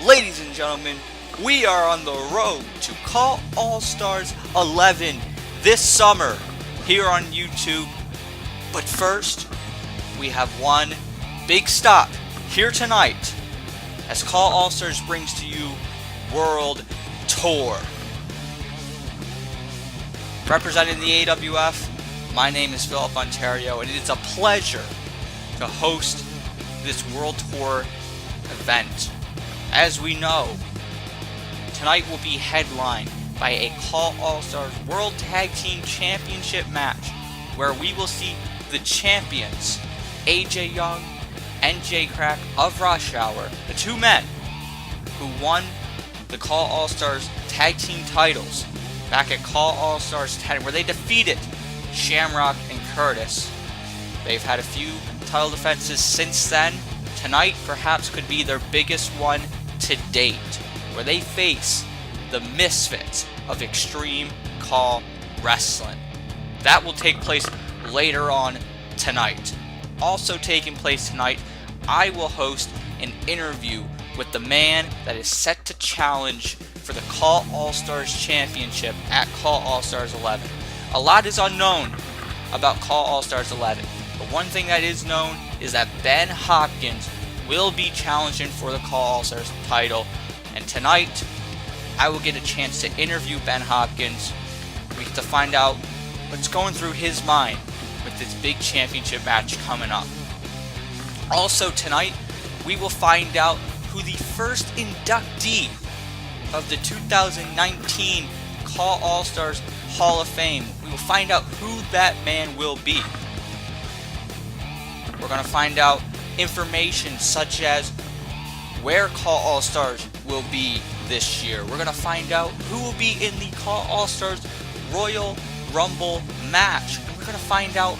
Ladies and gentlemen, we are on the road to CAW All Stars 11 this summer here on YouTube. But first, we have one big stop here tonight as CAW All Stars brings to you World Tour. Representing the AWF, my name is Phillip Ontario, and it is a pleasure to host this World Tour event. As we know, tonight will be headlined by a CAW All Stars World Tag Team Championship match where we will see the champions, AJ Young and Krack of Rush Hour, the two men who won the CAW All Stars Tag Team titles back at CAW All Stars 10, where they defeated Shamrock and Curtis. They've had a few title defenses since then. Tonight perhaps could be their biggest one to date, where they face the Misfits of Extreme CAW Wrestling. That will take place later on tonight. Also taking place tonight, I will host an interview with the man that is set to challenge for the CAW All Stars Championship at CAW All Stars 11. A lot is unknown about CAW All Stars 11, but one thing that is known is that Ben Hopkins will be challenging for the CAW All Stars title, and tonight I will get a chance to interview Ben Hopkins. We get to find out what's going through his mind with this big championship match coming up. Also tonight, we will find out who the first inductee of the 2019 CAW All Stars Hall of Fame. We will find out who that man will be. We're going to find out information such as where CAW All Stars will be this year. We're going to find out who will be in the CAW All Stars Royal Rumble match. And we're going to find out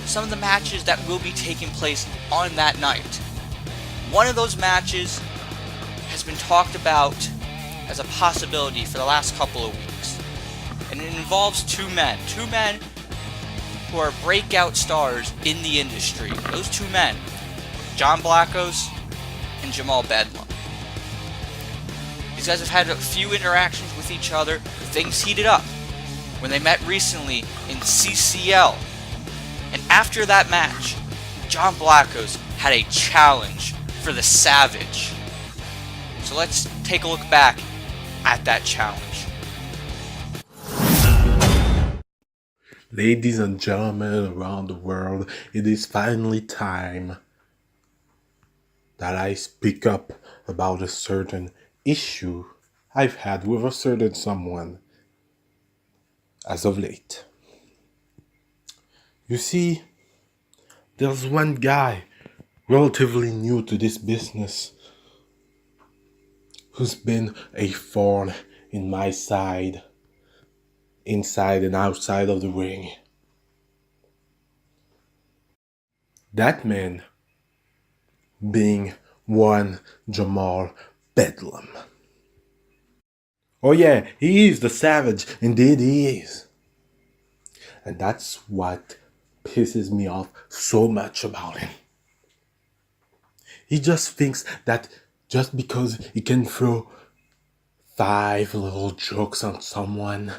some of the matches that will be taking place on that night. One of those matches has been talked about as a possibility for the last couple of weeks. And it involves two men who are breakout stars in the industry. Those two men, John Blancos and Jamal Bedlam. These guys have had a few interactions with each other. Things heated up when they met recently in CCL. And after that match, John Blancos had a challenge for the Savage. So let's take a look back at that challenge. Ladies and gentlemen around the world, it is finally time that I speak up about a certain issue I've had with a certain someone as of late. You see, there's one guy relatively new to this business who's been a thorn in my side, inside and outside of the ring. That man being one Jamal Bedlam. Oh yeah, he is the Savage, indeed he is. And that's what pisses me off so much about him. He just thinks that just because he can throw 5 little jokes on someone,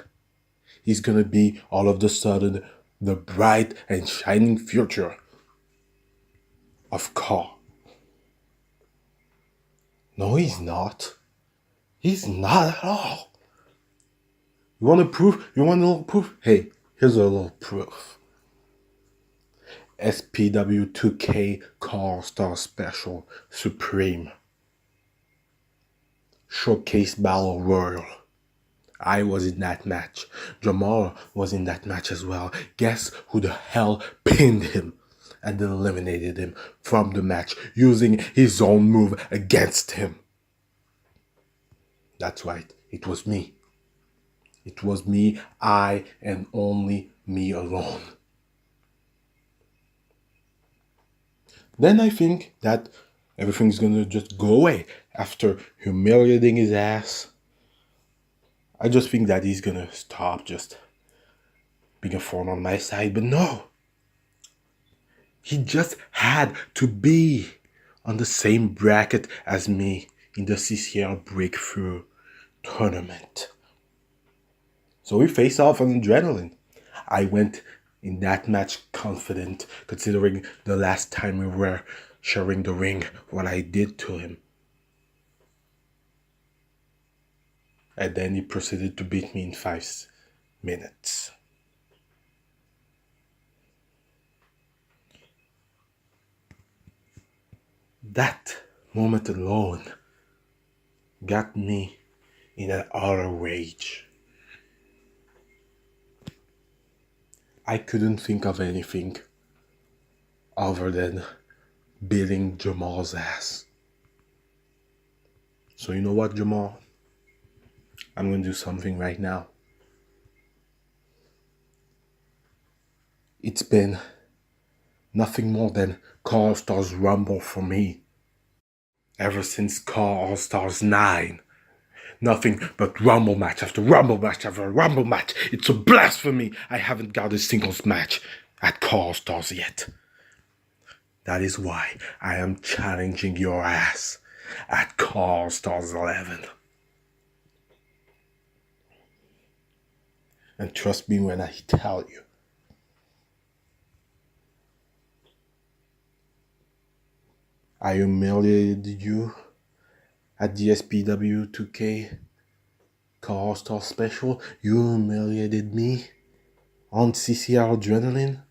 he's gonna be all of a sudden the bright and shining future of CAW. No, he's not. He's not at all. You want a proof? You want a little proof? Hey, here's a little proof. SPW2K CAW All Stars Special Supreme Showcase Battle Royal. I was in that match. Jamal was in that match as well. Guess who the hell pinned him and then eliminated him from the match using his own move against him? That's right, it was me. It was me, I, and only me alone. Then I think that everything's gonna just go away after humiliating his ass. I just think that he's gonna stop just being a thorn on my side, but no. He just had to be on the same bracket as me. in the CCL Breakthrough Tournament. So we face off on adrenaline. I went in that match confident, considering the last time we were sharing the ring, what I did to him. And then he proceeded to beat me in 5 minutes. That moment alone got me in an utter rage. I couldn't think of anything other than beating Jamal's ass. So you know what, Jamal? I'm going to do something right now. It's been nothing more than CAW All Stars Rumble for me. Ever since CAW All Stars 9. Nothing but rumble match after rumble match after rumble match. It's a blasphemy. I haven't got a singles match at CAW All Stars yet. That is why I am challenging your ass at CAW All Stars 11. And trust me when I tell you, I humiliated you at the SPW 2K CAW All Stars Special. You humiliated me on CCR Adrenaline.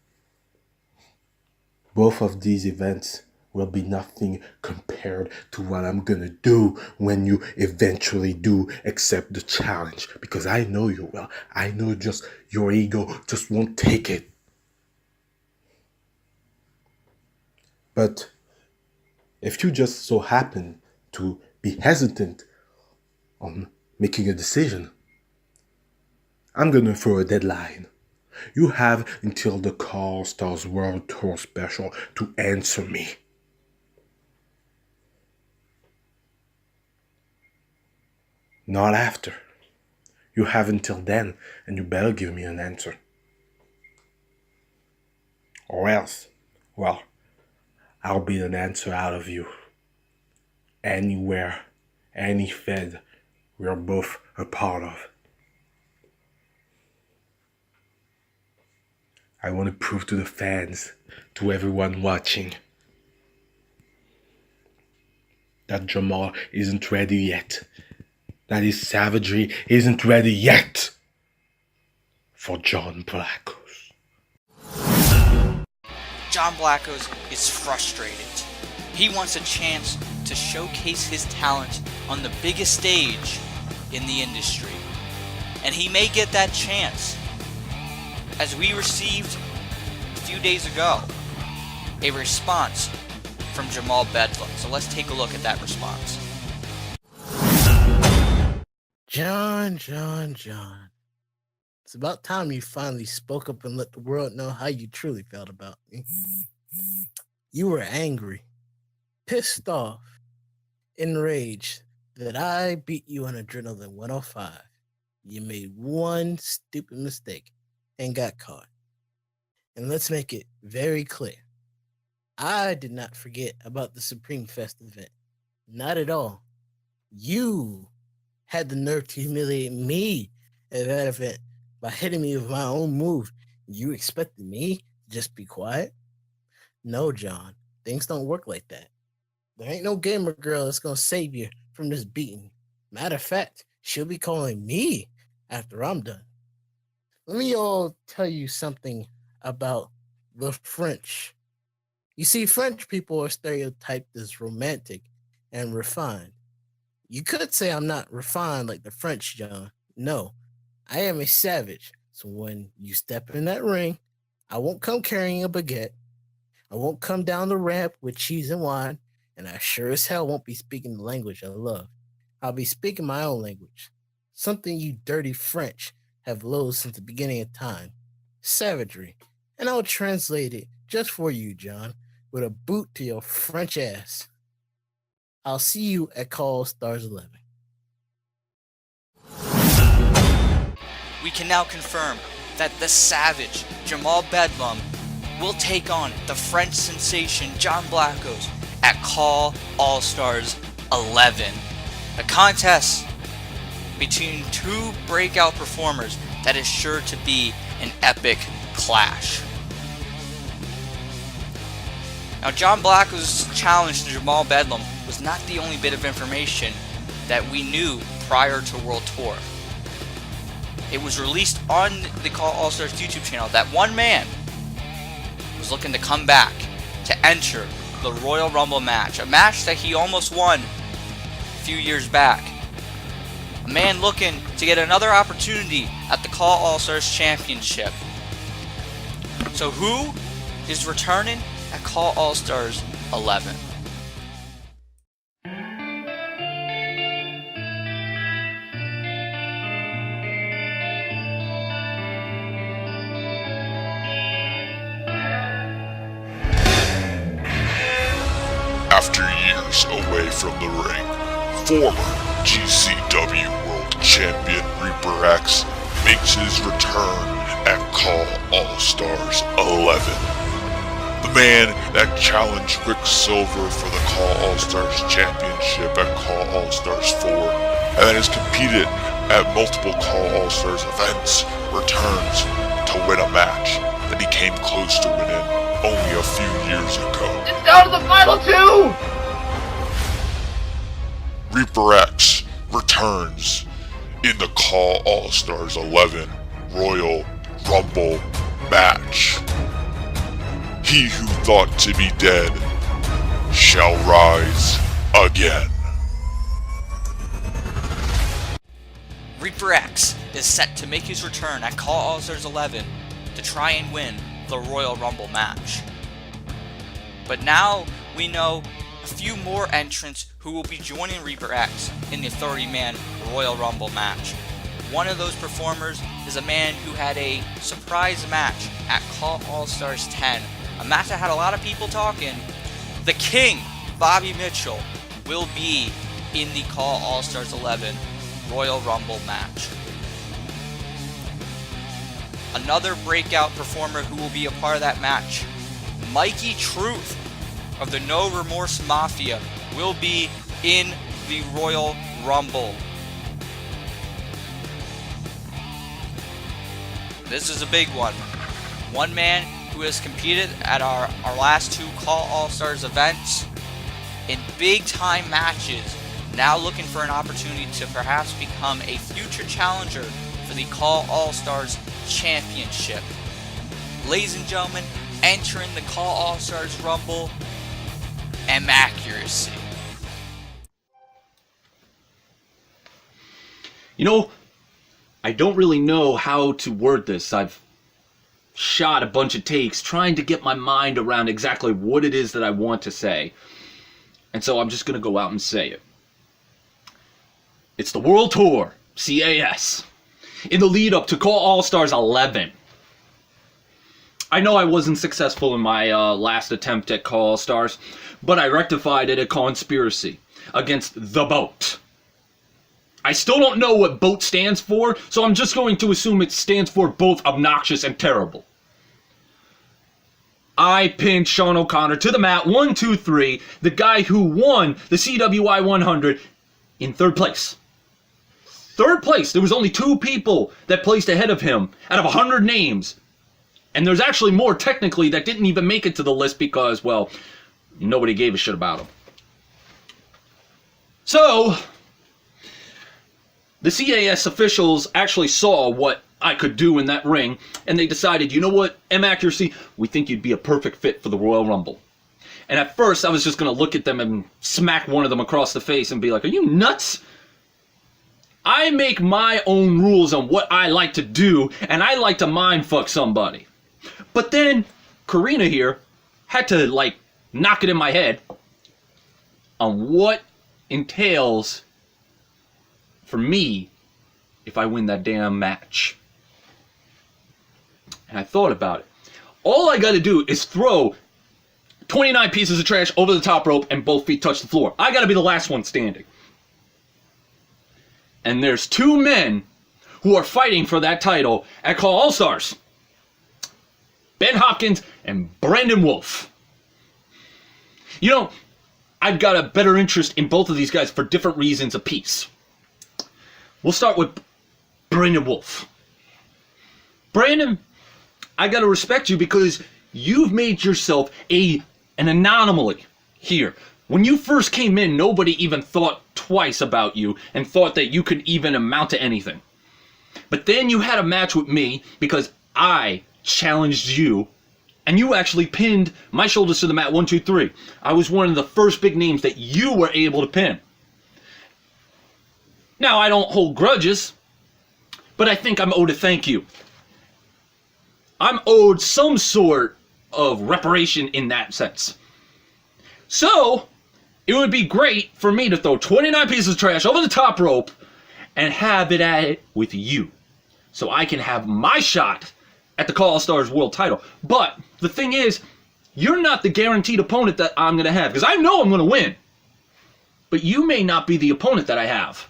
Both of these events will be nothing compared to what I'm gonna do when you eventually do accept the challenge. Because I know you will. I know just your ego just won't take it. But if you just so happen to be hesitant on making a decision, I'm gonna throw a deadline. You have until the CAW All Stars World Tour Special to answer me. Not after. You have until then, and you better give me an answer. Or else, well, I'll beat an answer out of you. Anywhere, any Fed we're both a part of. I want to prove to the fans, to everyone watching, that Jamal isn't ready yet. That his savagery isn't ready yet for John Blancos. John Blancos is frustrated. He wants a chance to showcase his talent on the biggest stage in the industry. And he may get that chance, as we received a few days ago a response from Jamal Bedlam. So let's take a look at that response. John. It's about time you finally spoke up and let the world know how you truly felt about me. You were angry, pissed off, enraged that I beat you on Adrenaline 105. You made one stupid mistake and got caught. And let's make it very clear. I did not forget about the Supreme Fest event. Not at all. You had the nerve to humiliate me at that event by hitting me with my own move. You expected me to just be quiet? No, John. Things don't work like that. There ain't no gamer girl that's going to save you from this beating. Matter of fact, she'll be calling me after I'm done. Let me all tell you something about the French. You see, French people are stereotyped as romantic and refined. You could say I'm not refined like the French, John. No, I am a savage. So when you step in that ring, I won't come carrying a baguette. I won't come down the ramp with cheese and wine. And I sure as hell won't be speaking the language I love. I'll be speaking my own language. Something you dirty French have loathed since the beginning of time. Savagery. And I'll translate it just for you, John, with a boot to your French ass. I'll see you at CAW All Stars 11. We can now confirm that the savage Jamal Bedlam will take on the French sensation John Blancos at CAW All Stars 11. A contest between two breakout performers that is sure to be an epic clash. Now, John Blancos' challenge to Jamal Bedlam was not the only bit of information that we knew prior to World Tour. It was released on the CAW All Stars YouTube channel that one man was looking to come back to enter the Royal Rumble match, a match that he almost won a few years back. A man looking to get another opportunity at the CAW All Stars Championship. So who is returning at CAW All Stars 11? After years away from the ring, former GCW World Champion Reaper X makes his return at CAW All Stars 11. The man that challenged Quicksilver for the CAW All Stars Championship at CAW All Stars 4, and that has competed at multiple CAW All Stars events, returns to win a match that he came close to winning only a few years ago. It's down to the final two! Reaper X returns in the CAW All Stars 11 Royal Rumble match. He who thought to be dead shall rise again. Reaper X is set to make his return at CAW All Stars 11 to try and win the Royal Rumble match. But now we know a few more entrants who will be joining Reaper X in the 30-man Royal Rumble match. One of those performers is a man who had a surprise match at CAW All Stars 10, a match that had a lot of people talking. The King, Bobby Mitchell, will be in the CAW All Stars 11 Royal Rumble match. Another breakout performer who will be a part of that match, Mikey Truth of the No Remorse Mafia, will be in the Royal Rumble. This is a big one. One man who has competed at our last two CAW All Stars events in big time matches, now looking for an opportunity to perhaps become a future challenger for the CAW All Stars Championship. Ladies and gentlemen, entering the CAW All Stars Rumble, accuracy. You know, I don't really know how to word this. I've shot a bunch of takes trying to get my mind around exactly what it is that I want to say. And so I'm just going to go out and say it. It's the World Tour, CAS, in the lead up to CAW All Stars 11. I know I wasn't successful in my last attempt at CAW All Stars, but I rectified it at Conspiracy against the Boat. I still don't know what BOAT stands for, so I'm just going to assume it stands for both obnoxious and terrible. I pinned Sean O'Connor to the mat, 1, 2, 3, the guy who won the CWI 100 in third place. Third place. There was only 2 people that placed ahead of him out of 100 names. And there's actually more technically that didn't even make it to the list because, well, nobody gave a shit about him. So, the CAS officials actually saw what I could do in that ring, and they decided, you know what, accuracy, we think you'd be a perfect fit for the Royal Rumble. And at first, I was just going to look at them and smack one of them across the face and be like, are you nuts? I make my own rules on what I like to do, and I like to mind fuck somebody. But then, Karina here had to, knock it in my head on what entails for me if I win that damn match. And I thought about it. All I gotta do is throw 29 pieces of trash over the top rope and both feet touch the floor. I gotta be the last one standing. And there's 2 men who are fighting for that title at CAW All Stars. Ben Hopkins and Brandon Wolf. You know, I've got a better interest in both of these guys for different reasons apiece. We'll start with Brandon Wolf. Brandon, I gotta respect you because you've made yourself an anomaly here. When you first came in, nobody even thought twice about you and thought that you could even amount to anything. But then you had a match with me because I challenged you, and you actually pinned my shoulders to the mat 1, 2, 3. I was one of the first big names that you were able to pin. Now, I don't hold grudges, but I think I'm owed a thank you. I'm owed some sort of reparation in that sense. So, it would be great for me to throw 29 pieces of trash over the top rope and have it at it with you. So I can have my shot at the CAW All Stars World title. But the thing is, you're not the guaranteed opponent that I'm going to have. Because I know I'm going to win. But you may not be the opponent that I have.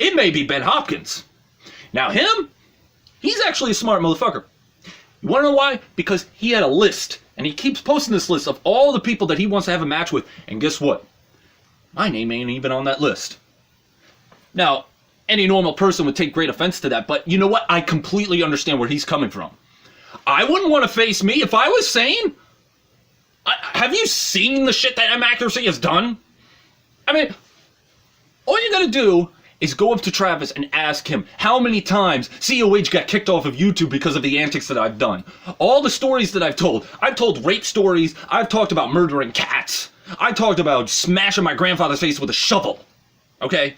It may be Ben Hopkins. Now him, he's actually a smart motherfucker. You want to know why? Because he had a list. And he keeps posting this list of all the people that he wants to have a match with. And guess what? My name ain't even on that list. Now, any normal person would take great offense to that, but you know what? I completely understand where he's coming from. I wouldn't want to face me if I was sane. Have you seen the shit that M Accuracy has done? I mean, all you gotta do is go up to Travis and ask him how many times COH got kicked off of YouTube because of the antics that I've done. All the stories that I've told rape stories, I've talked about murdering cats, I talked about smashing my grandfather's face with a shovel, okay?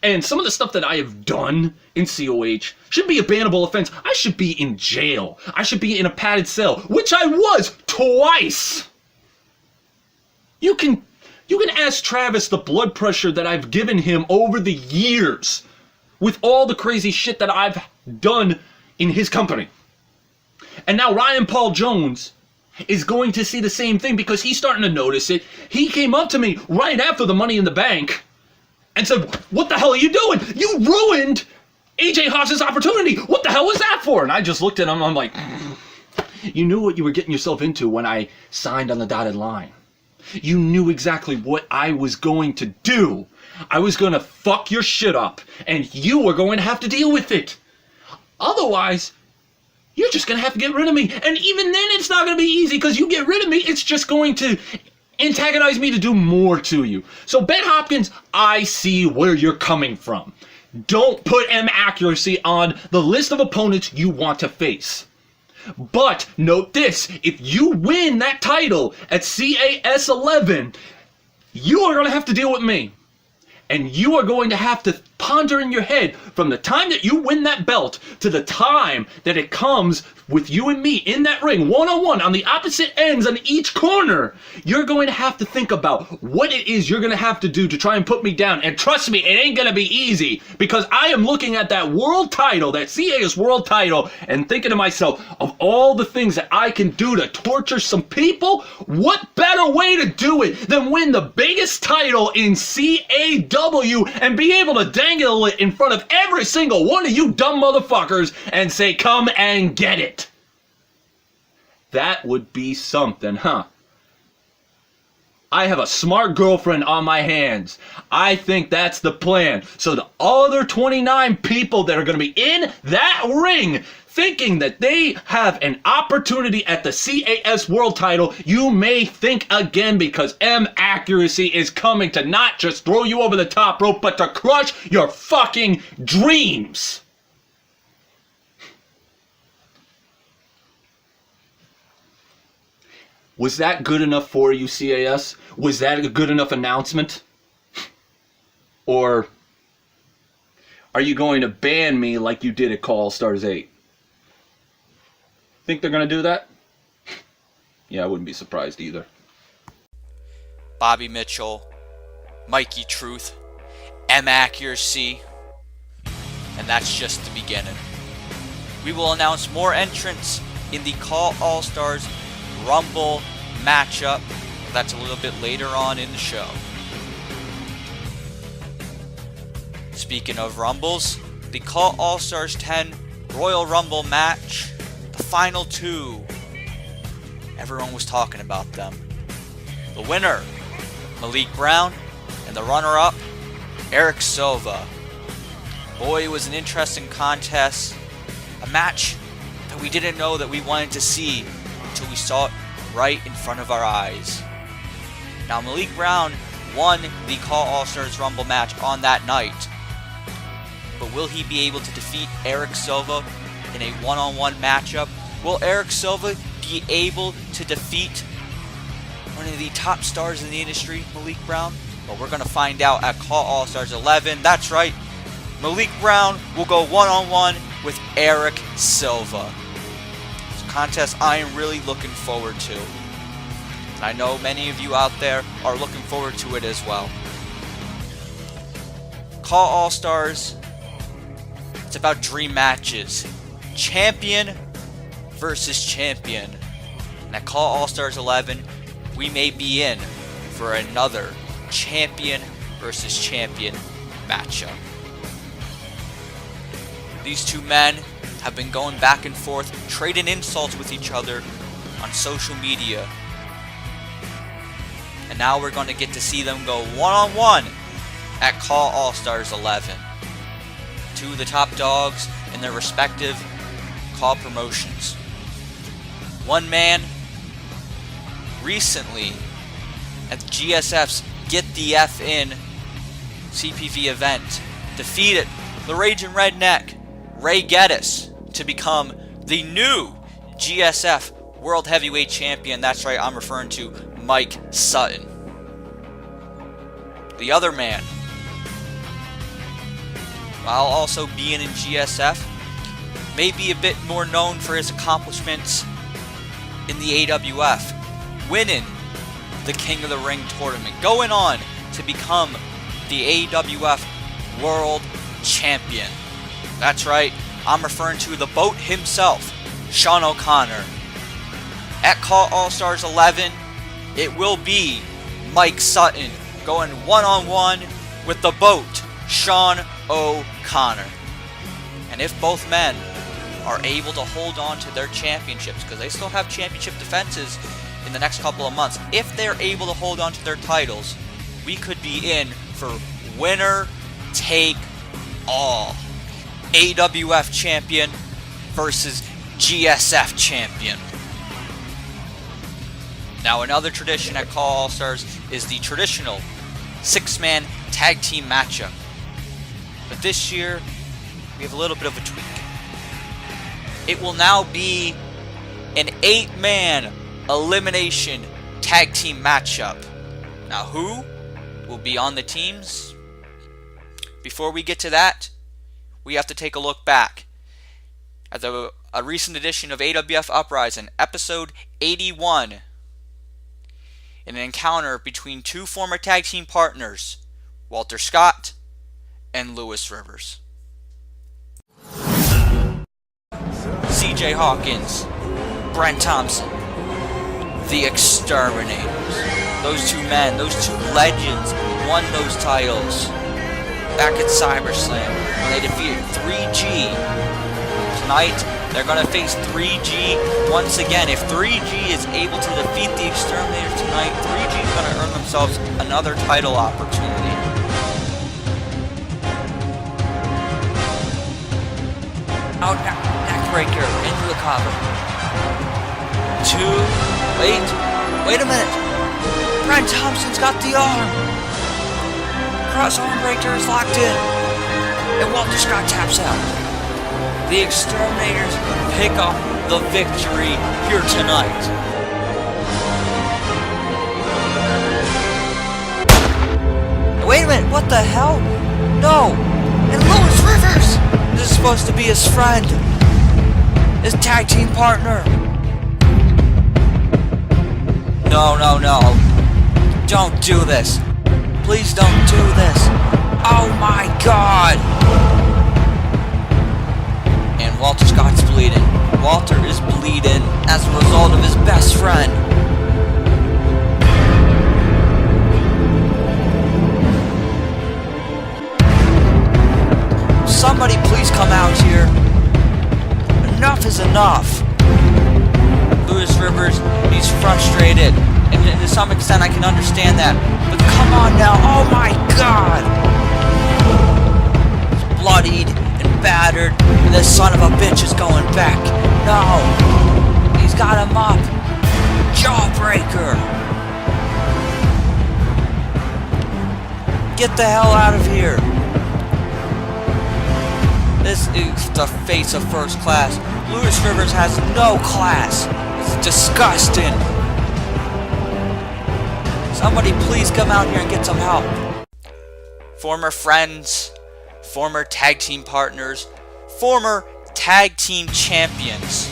And some of the stuff that I have done in COH should be a bannable offense. I should be in jail. I should be in a padded cell, which I was twice. You can ask Travis the blood pressure that I've given him over the years with all the crazy shit that I've done in his company. And now Ryan Paul Jones is going to see the same thing because he's starting to notice it. He came up to me right after the Money in the Bank and said, "What the hell are you doing? You ruined AJ Haas's opportunity. What the hell was that for?" And I just looked at him, I'm like, you knew what you were getting yourself into when I signed on the dotted line. You knew exactly what I was going to do. I was going to fuck your shit up, and you were going to have to deal with it. Otherwise, you're just going to have to get rid of me. And even then, it's not going to be easy, because you get rid of me, it's just going to antagonize me to do more to you. So, Ben Hopkins, I see where you're coming from. Don't put M Accuracy on the list of opponents you want to face. But note this, if you win that title at CAS 11, you are going to have to deal with me. And you are going to have to ponder in your head from the time that you win that belt to the time that it comes with you and me in that ring, one-on-one, on the opposite ends on each corner. You're going to have to think about what it is you're going to have to do to try and put me down. And trust me, it ain't going to be easy, because I am looking at that world title, that CAS World title, and thinking to myself, of all the things that I can do to torture some people, what better way to do it than win the biggest title in CAW and be able to dangle it in front of every single one of you dumb motherfuckers and say, "Come and get it." That would be something, huh? I have a smart girlfriend on my hands. I think that's the plan. So the other 29 people that are going to be in that ring thinking that they have an opportunity at the CAS World title, you may think again, because M Accuracy is coming to not just throw you over the top rope, but to crush your fucking dreams. Was that good enough for you, CAS? Was that a good enough announcement? Or are you going to ban me like you did at CAW All Stars 8? Think they're going to do that? Yeah, I wouldn't be surprised either. Bobby Mitchell, Mikey Truth, M Accuracy, and that's just the beginning. We will announce more entrants in the CAW All Stars Rumble matchup. That's a little bit later on in the show. Speaking of Rumbles, the CAW All Stars 10 Royal Rumble match, the final two. Everyone was talking about them. The winner Malik Brown, and the runner-up, Eric Silva. Boy, it was an interesting contest. A match that we didn't know that we wanted to see until we saw it right in front of our eyes. Now, Malik Brown won the CAW All Stars Rumble match on that night. But will he be able to defeat Eric Silva in a one-on-one matchup? Will Eric Silva be able to defeat one of the top stars in the industry, Malik Brown? Well, we're going to find out at CAW All Stars 11. That's right, Malik Brown will go one-on-one with Eric Silva. It's a contest I am really looking forward to. And I know many of you out there are looking forward to it as well. CAW All Stars, it's about dream matches. Champion versus champion. And at CAW All Stars 11, we may be in for another champion versus champion matchup. These two men have been going back and forth, trading insults with each other on social media. And now we're going to get to see them go one-on-one at CAW All Stars 11. Two of the top dogs in their respective CAW promotions. One man recently at the GSF's Get the F In CPV event defeated the Raging Redneck Ray Geddes to become the new GSF World Heavyweight Champion. That's right, I'm referring to Mike Sutton. The other man, while also being in GSF, may be a bit more known for his accomplishments in the AWF, winning the King of the Ring tournament, going on to become the AWF World Champion. That's right, I'm referring to the BOAT himself, Sean O'Connor. At CAW All Stars 11, it will be Mike Sutton going one-on-one with the BOAT, Sean O'Connor. And if both men are able to hold on to their championships, because they still have championship defenses in the next couple of months, if they're able to hold on to their titles, we could be in for winner take all. AWF champion versus GSF champion. Now, another tradition at CAW All Stars is the traditional 6-man tag team matchup. But this year, we have a little bit of a tweak. It will now be an 8-man elimination tag team matchup. Now, who will be on the teams? Before we get to that, we have to take a look back at a recent edition of AWF Uprising, episode 81. In an encounter between two former tag team partners, Walter Scott and Lewis Rivers. CJ Hawkins, Brent Thompson, the Exterminators. Those two men, those two legends, won those titles back at CyberSlam when they defeated 3G. Tonight, they're going to face 3G once again. If 3G is able to defeat the Exterminators tonight, 3G is going to earn themselves another title opportunity. Out neckbreaker into the cover. Wait a minute. Brent Thompson's got the arm. Kross arm breaker is locked in. And Walter Scott taps out. The Exterminators pick up the victory here tonight. Wait a minute, what the hell? No! And Lewis Rivers! This is supposed to be his friend. His tag team partner. No. Don't do this. Please don't do this. Oh my god! And Walter Scott's bleeding. Walter is bleeding as a result of his best friend. Somebody please come out here. Enough is enough. Lewis Rivers, he's frustrated And to some extent I can understand that. But come on now, oh my god! He's bloodied and battered, and this son of a bitch is going back. No! He's got him up! Jawbreaker! Get the hell out of here! This is the face of first class. Lewis Rivers has no class. It's disgusting. Somebody please come out here and get some help. Former friends, former tag team partners, former tag team champions,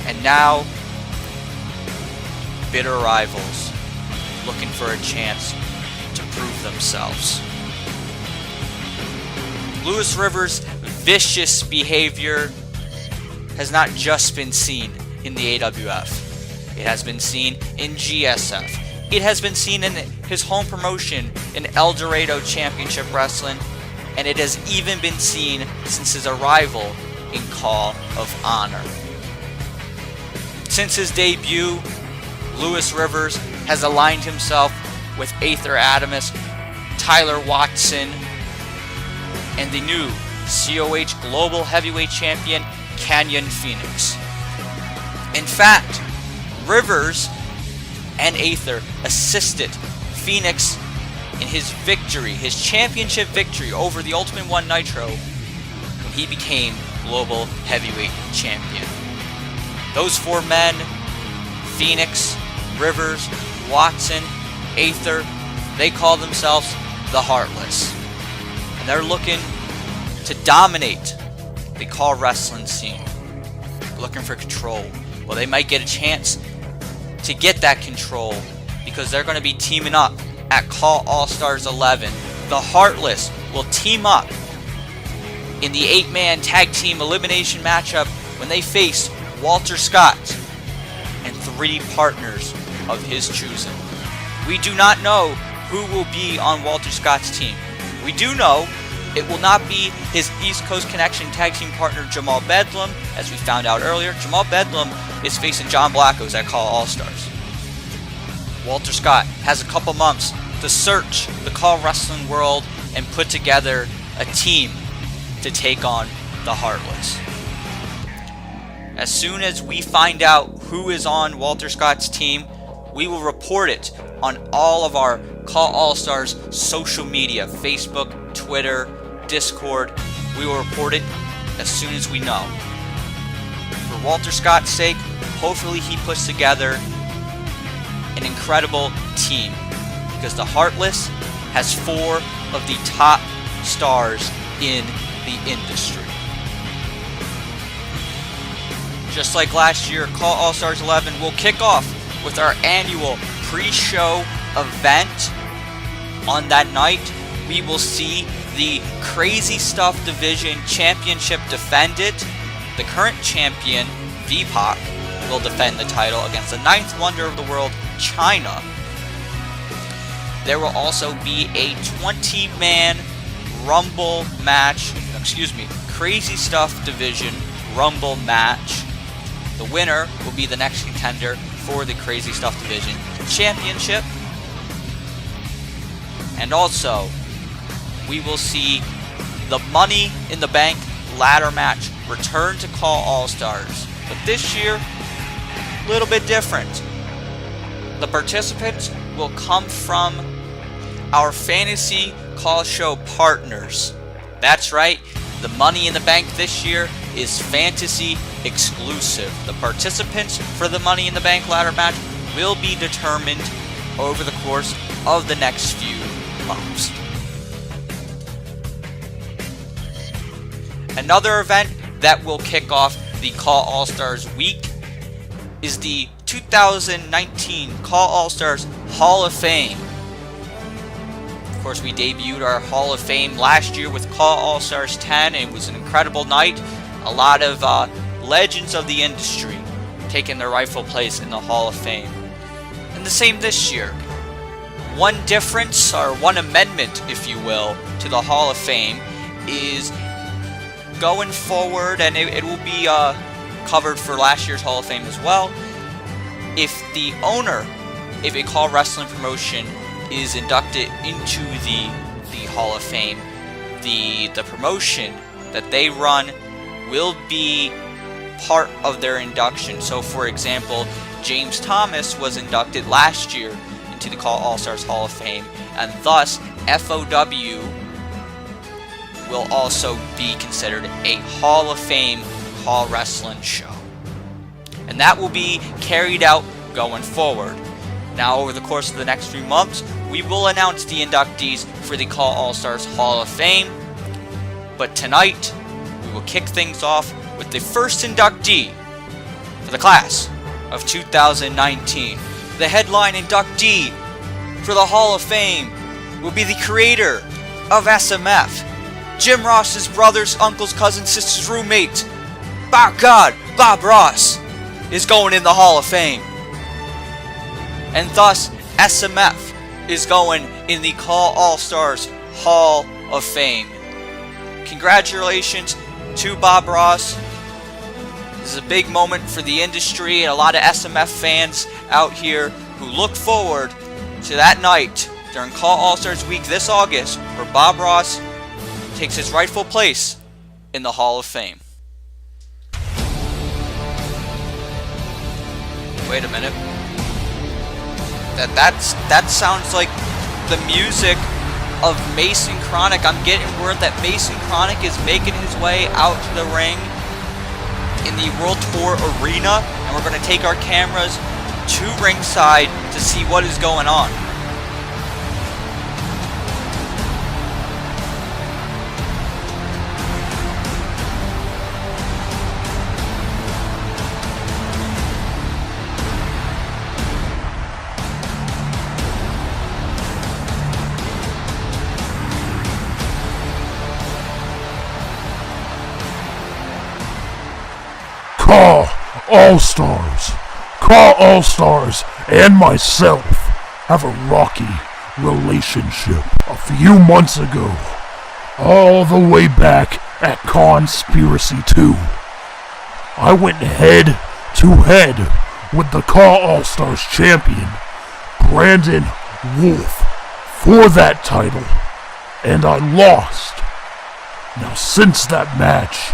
and now bitter rivals looking for a chance to prove themselves. Lewis Rivers' vicious behavior has not just been seen in the AWF. It has been seen in GSF. It has been seen in his home promotion in El Dorado Championship Wrestling, and it has even been seen since his arrival in Call of Honor. Since his debut, Lewis Rivers has aligned himself with Aether Adamus, Tyler Watson, and the new COH Global Heavyweight Champion, Canyon Phoenix. In fact, Rivers and Aether assisted Phoenix in his victory, his championship victory over the Ultimate One Nitro when he became Global Heavyweight Champion. Those four men, Phoenix, Rivers, Watson, Aether, they call themselves the Heartless. And they're looking to dominate the CAW wrestling scene. Looking for control. Well, they might get a chance to get that control because they're going to be teaming up at CAW All Stars 11. The Heartless will team up in the 8-man tag team elimination matchup when they face Walter Scott and 3 partners of his choosing. We do not know who will be on Walter Scott's team. We do know it will not be his East Coast Connection tag team partner Jamal Bedlam, as we found out earlier. Jamal Bedlam is facing John Blancos at CAW All Stars. Walter Scott has a couple months to search the CAW wrestling world and put together a team to take on the Heartless. As soon as we find out who is on Walter Scott's team, we will report it on all of our CAW All Stars social media, Facebook, Twitter, Discord. We will report it as soon as we know. For Walter Scott's sake, hopefully he puts together an incredible team, because the Heartless has 4 of the top stars in the industry. Just like last year, CAW All Stars 11 will kick off with our annual pre-show event. On that night, we will see the Crazy Stuff Division Championship defended. The current champion, VPOC, will defend the title against the 9th wonder of the world, China. There will also be a 20-man Rumble match, Crazy Stuff Division Rumble match. The winner will be the next contender for the Crazy Stuff Division Championship. And also, we will see the Money in the Bank ladder match return to CAW All Stars. But this year, a little bit different. The participants will come from our Fantasy Call Show partners. That's right, the Money in the Bank this year is fantasy exclusive. The participants for the Money in the Bank ladder match will be determined over the course of the next few months. Another event that will kick off the CAW All Stars week is the 2019 CAW All Stars Hall of Fame. Of course, we debuted our Hall of Fame last year with CAW All Stars 10, and it was an incredible night. A lot of legends of the industry taking their rightful place in the Hall of Fame. And the same this year. One difference, or one amendment, if you will, to the Hall of Fame is going forward, and it will be covered for last year's Hall of Fame as well. If the owner if a CAW wrestling promotion is inducted into the Hall of Fame, the promotion that they run will be part of their induction. So for example, James Thomas was inducted last year into the CAW All Stars Hall of Fame, and thus FOW will also be considered a Hall of Fame CAW wrestling show. And that will be carried out going forward. Now, over the course of the next few months, we will announce the inductees for the CAW All Stars Hall of Fame. But tonight, we will kick things off with the first inductee for the class of 2019. The headline inductee for the Hall of Fame will be the creator of SMF, Jim Ross's brothers, uncles, cousins, sisters, roommate. By God, Bob Ross is going in the Hall of Fame. And thus, SMF is going in the CAW All Stars Hall of Fame. Congratulations to Bob Ross. This is a big moment for the industry and a lot of SMF fans out here who look forward to that night during CAW All Stars Week this August, where Bob Ross takes his rightful place in the Hall of Fame. Wait a minute. That sounds like the music of Mason Chronic. I'm getting word that Mason Chronic is making his way out to the ring in the World Tour arena, and we're going to take our cameras to ringside to see what is going on. CAW All Stars. CAW All Stars and myself have a rocky relationship. A few months ago, all the way back at Conspiracy 2, I went head to head with the CAW All Stars champion, Brandon Wolf, for that title, and I lost. Now, since that match,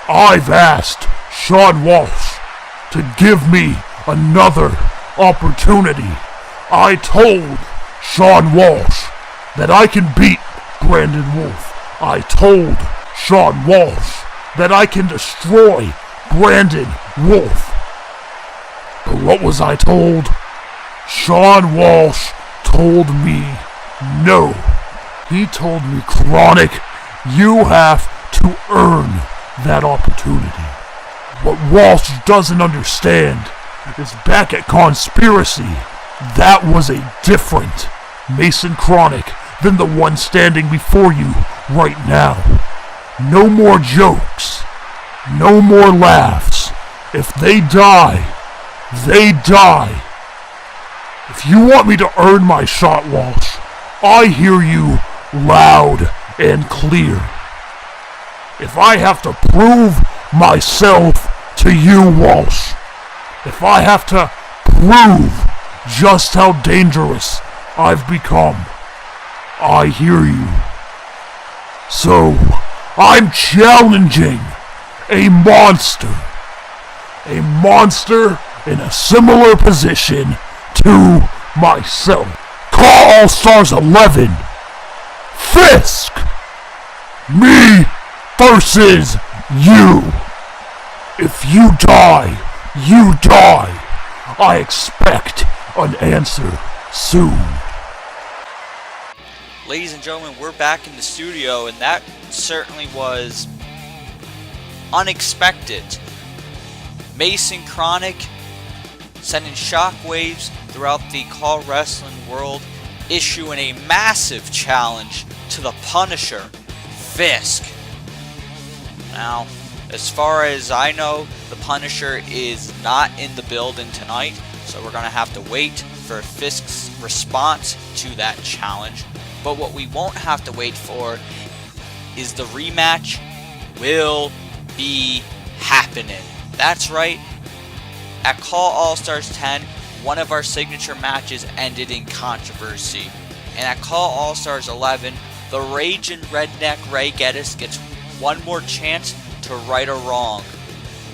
I've asked Sean Walsh to give me another opportunity. I told Sean Walsh that I can beat Brandon Wolf. I told Sean Walsh that I can destroy Brandon Wolf. But what was I told? Sean Walsh told me no. He told me, Chronic, you have to earn that opportunity. What Walsh doesn't understand is back at Conspiracy, that was a different Mason Chronic than the one standing before you right now. No more jokes. No more laughs. If they die, they die. If you want me to earn my shot, Walsh, I hear you loud and clear. If I have to prove myself to you, Walsh, if I have to prove just how dangerous I've become, I hear you. So, I'm challenging a monster in a similar position to myself. CAW All Stars 11, Fisk, me versus you. If you die, you die. I expect an answer soon. Ladies and gentlemen, we're back in the studio, and that certainly was unexpected. Mason Chronic sending shockwaves throughout the CAW wrestling world, issuing a massive challenge to the Punisher, Fisk. Now, as far as I know, the Punisher is not in the building tonight, so we're going to have to wait for Fisk's response to that challenge. But what we won't have to wait for is the rematch will be happening. That's right. At CAW All Stars 10, one of our signature matches ended in controversy. And at CAW All Stars 11, the Ragin' Redneck Ray Geddes gets one more chance to right a wrong.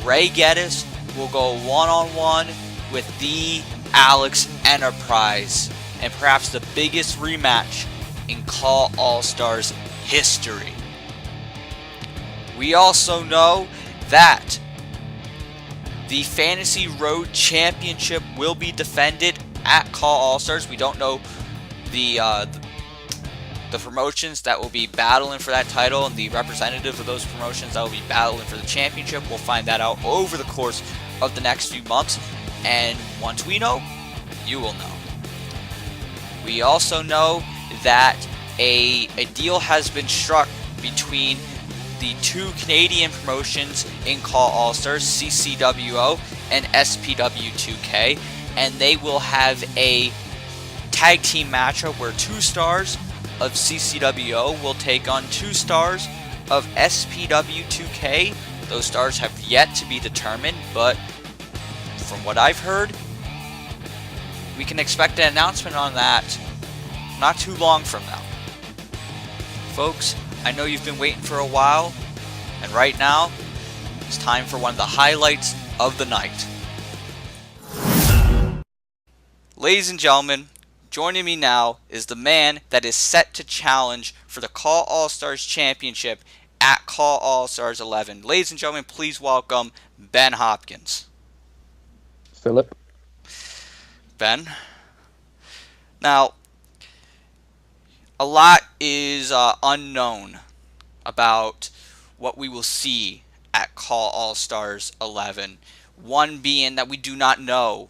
Ray Geddes will go one-on-one with the Alex Enterprise, and perhaps the biggest rematch in CAW All Stars history. We also know that the Fantasy Road Championship will be defended at CAW All Stars. We don't know the promotions that will be battling for that title and the representative of those promotions that will be battling for the championship. We'll find that out over the course of the next few months, and once we know, you will know. We also know that a deal has been struck between the two Canadian promotions in CAW All Stars, CCWO and SPW2K, and they will have a tag team matchup where 2 stars of CCWO will take on 2 stars of SPW2K. Those stars have yet to be determined, but from what I've heard, we can expect an announcement on that not too long from now. Folks, I know you've been waiting for a while, and right now, it's time for one of the highlights of the night. Ladies and gentlemen, joining me now is the man that is set to challenge for the CAW All Stars Championship at CAW All Stars 11. Ladies and gentlemen, please welcome Ben Hopkins. Phillip. Ben. Now, a lot is unknown about what we will see at CAW All Stars 11. One being that we do not know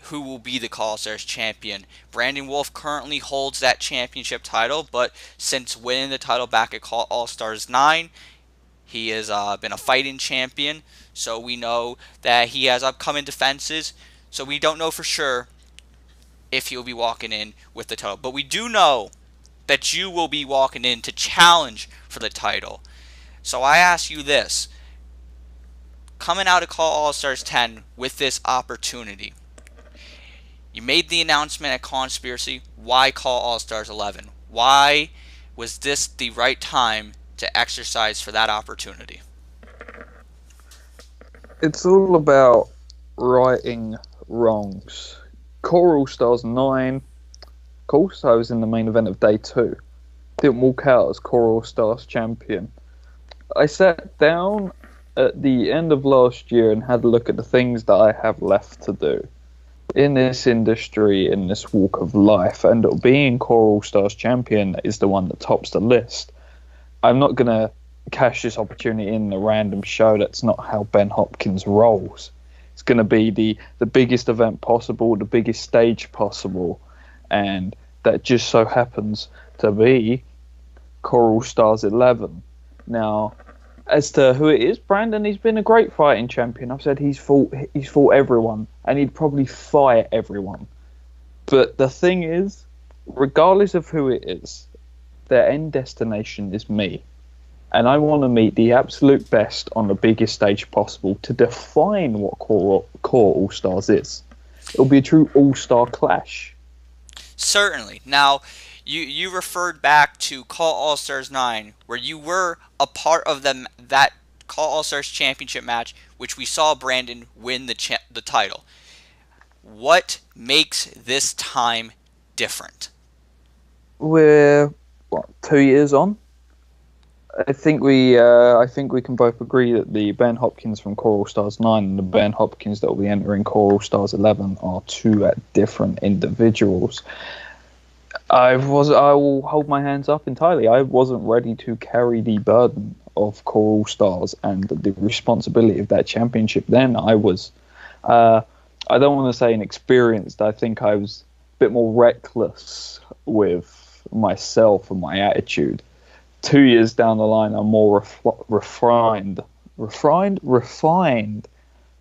who will be the CAW All Stars champion. Brandon Wolf currently holds that championship title, but since winning the title back at CAW All Stars 9, he has been a fighting champion, so we know that he has upcoming defenses, so we don't know for sure if he'll be walking in with the title. But we do know that you will be walking in to challenge for the title. So I ask you this. Coming out of CAW All Stars 10 with this opportunity, you made the announcement at Conspiracy. Why CAW All Stars 11? Why was this the right time to exercise for that opportunity? It's all about righting wrongs. CAW All Stars 9, of course, I was in the main event of day 2. Didn't walk out as CAW All Stars champion. I sat down at the end of last year and had a look at the things that I have left to do in this industry, in this walk of life, and being CAW All Stars champion is the one that tops the list. I'm not going to cash this opportunity in a random show. That's not how Ben Hopkins rolls. It's going to be the biggest event possible, the biggest stage possible, and that just so happens to be CAW All Stars 11. Now, as to who it is, Brandon, he's been a great fighting champion. I've said he's fought everyone, and he'd probably fight everyone. But the thing is, regardless of who it is, their end destination is me. And I want to meet the absolute best on the biggest stage possible to define what CAW All Stars is. It'll be a true all-star clash. Certainly. Now, you referred back to CAW All Stars 9, where you were a part of that CAW All Stars Championship match, which we saw Brandon win the title. What makes this time different? We're 2 years on. I think we can both agree that the Ben Hopkins from CAW All Stars 9 and the Ben Hopkins that will be entering CAW All Stars 11 are two different individuals. I will hold my hands up entirely. I wasn't ready to carry the burden of CAW All Stars and the responsibility of that championship then. I was, I don't want to say inexperienced. I think I was a bit more reckless with myself and my attitude. 2 years down the line, I'm more refined.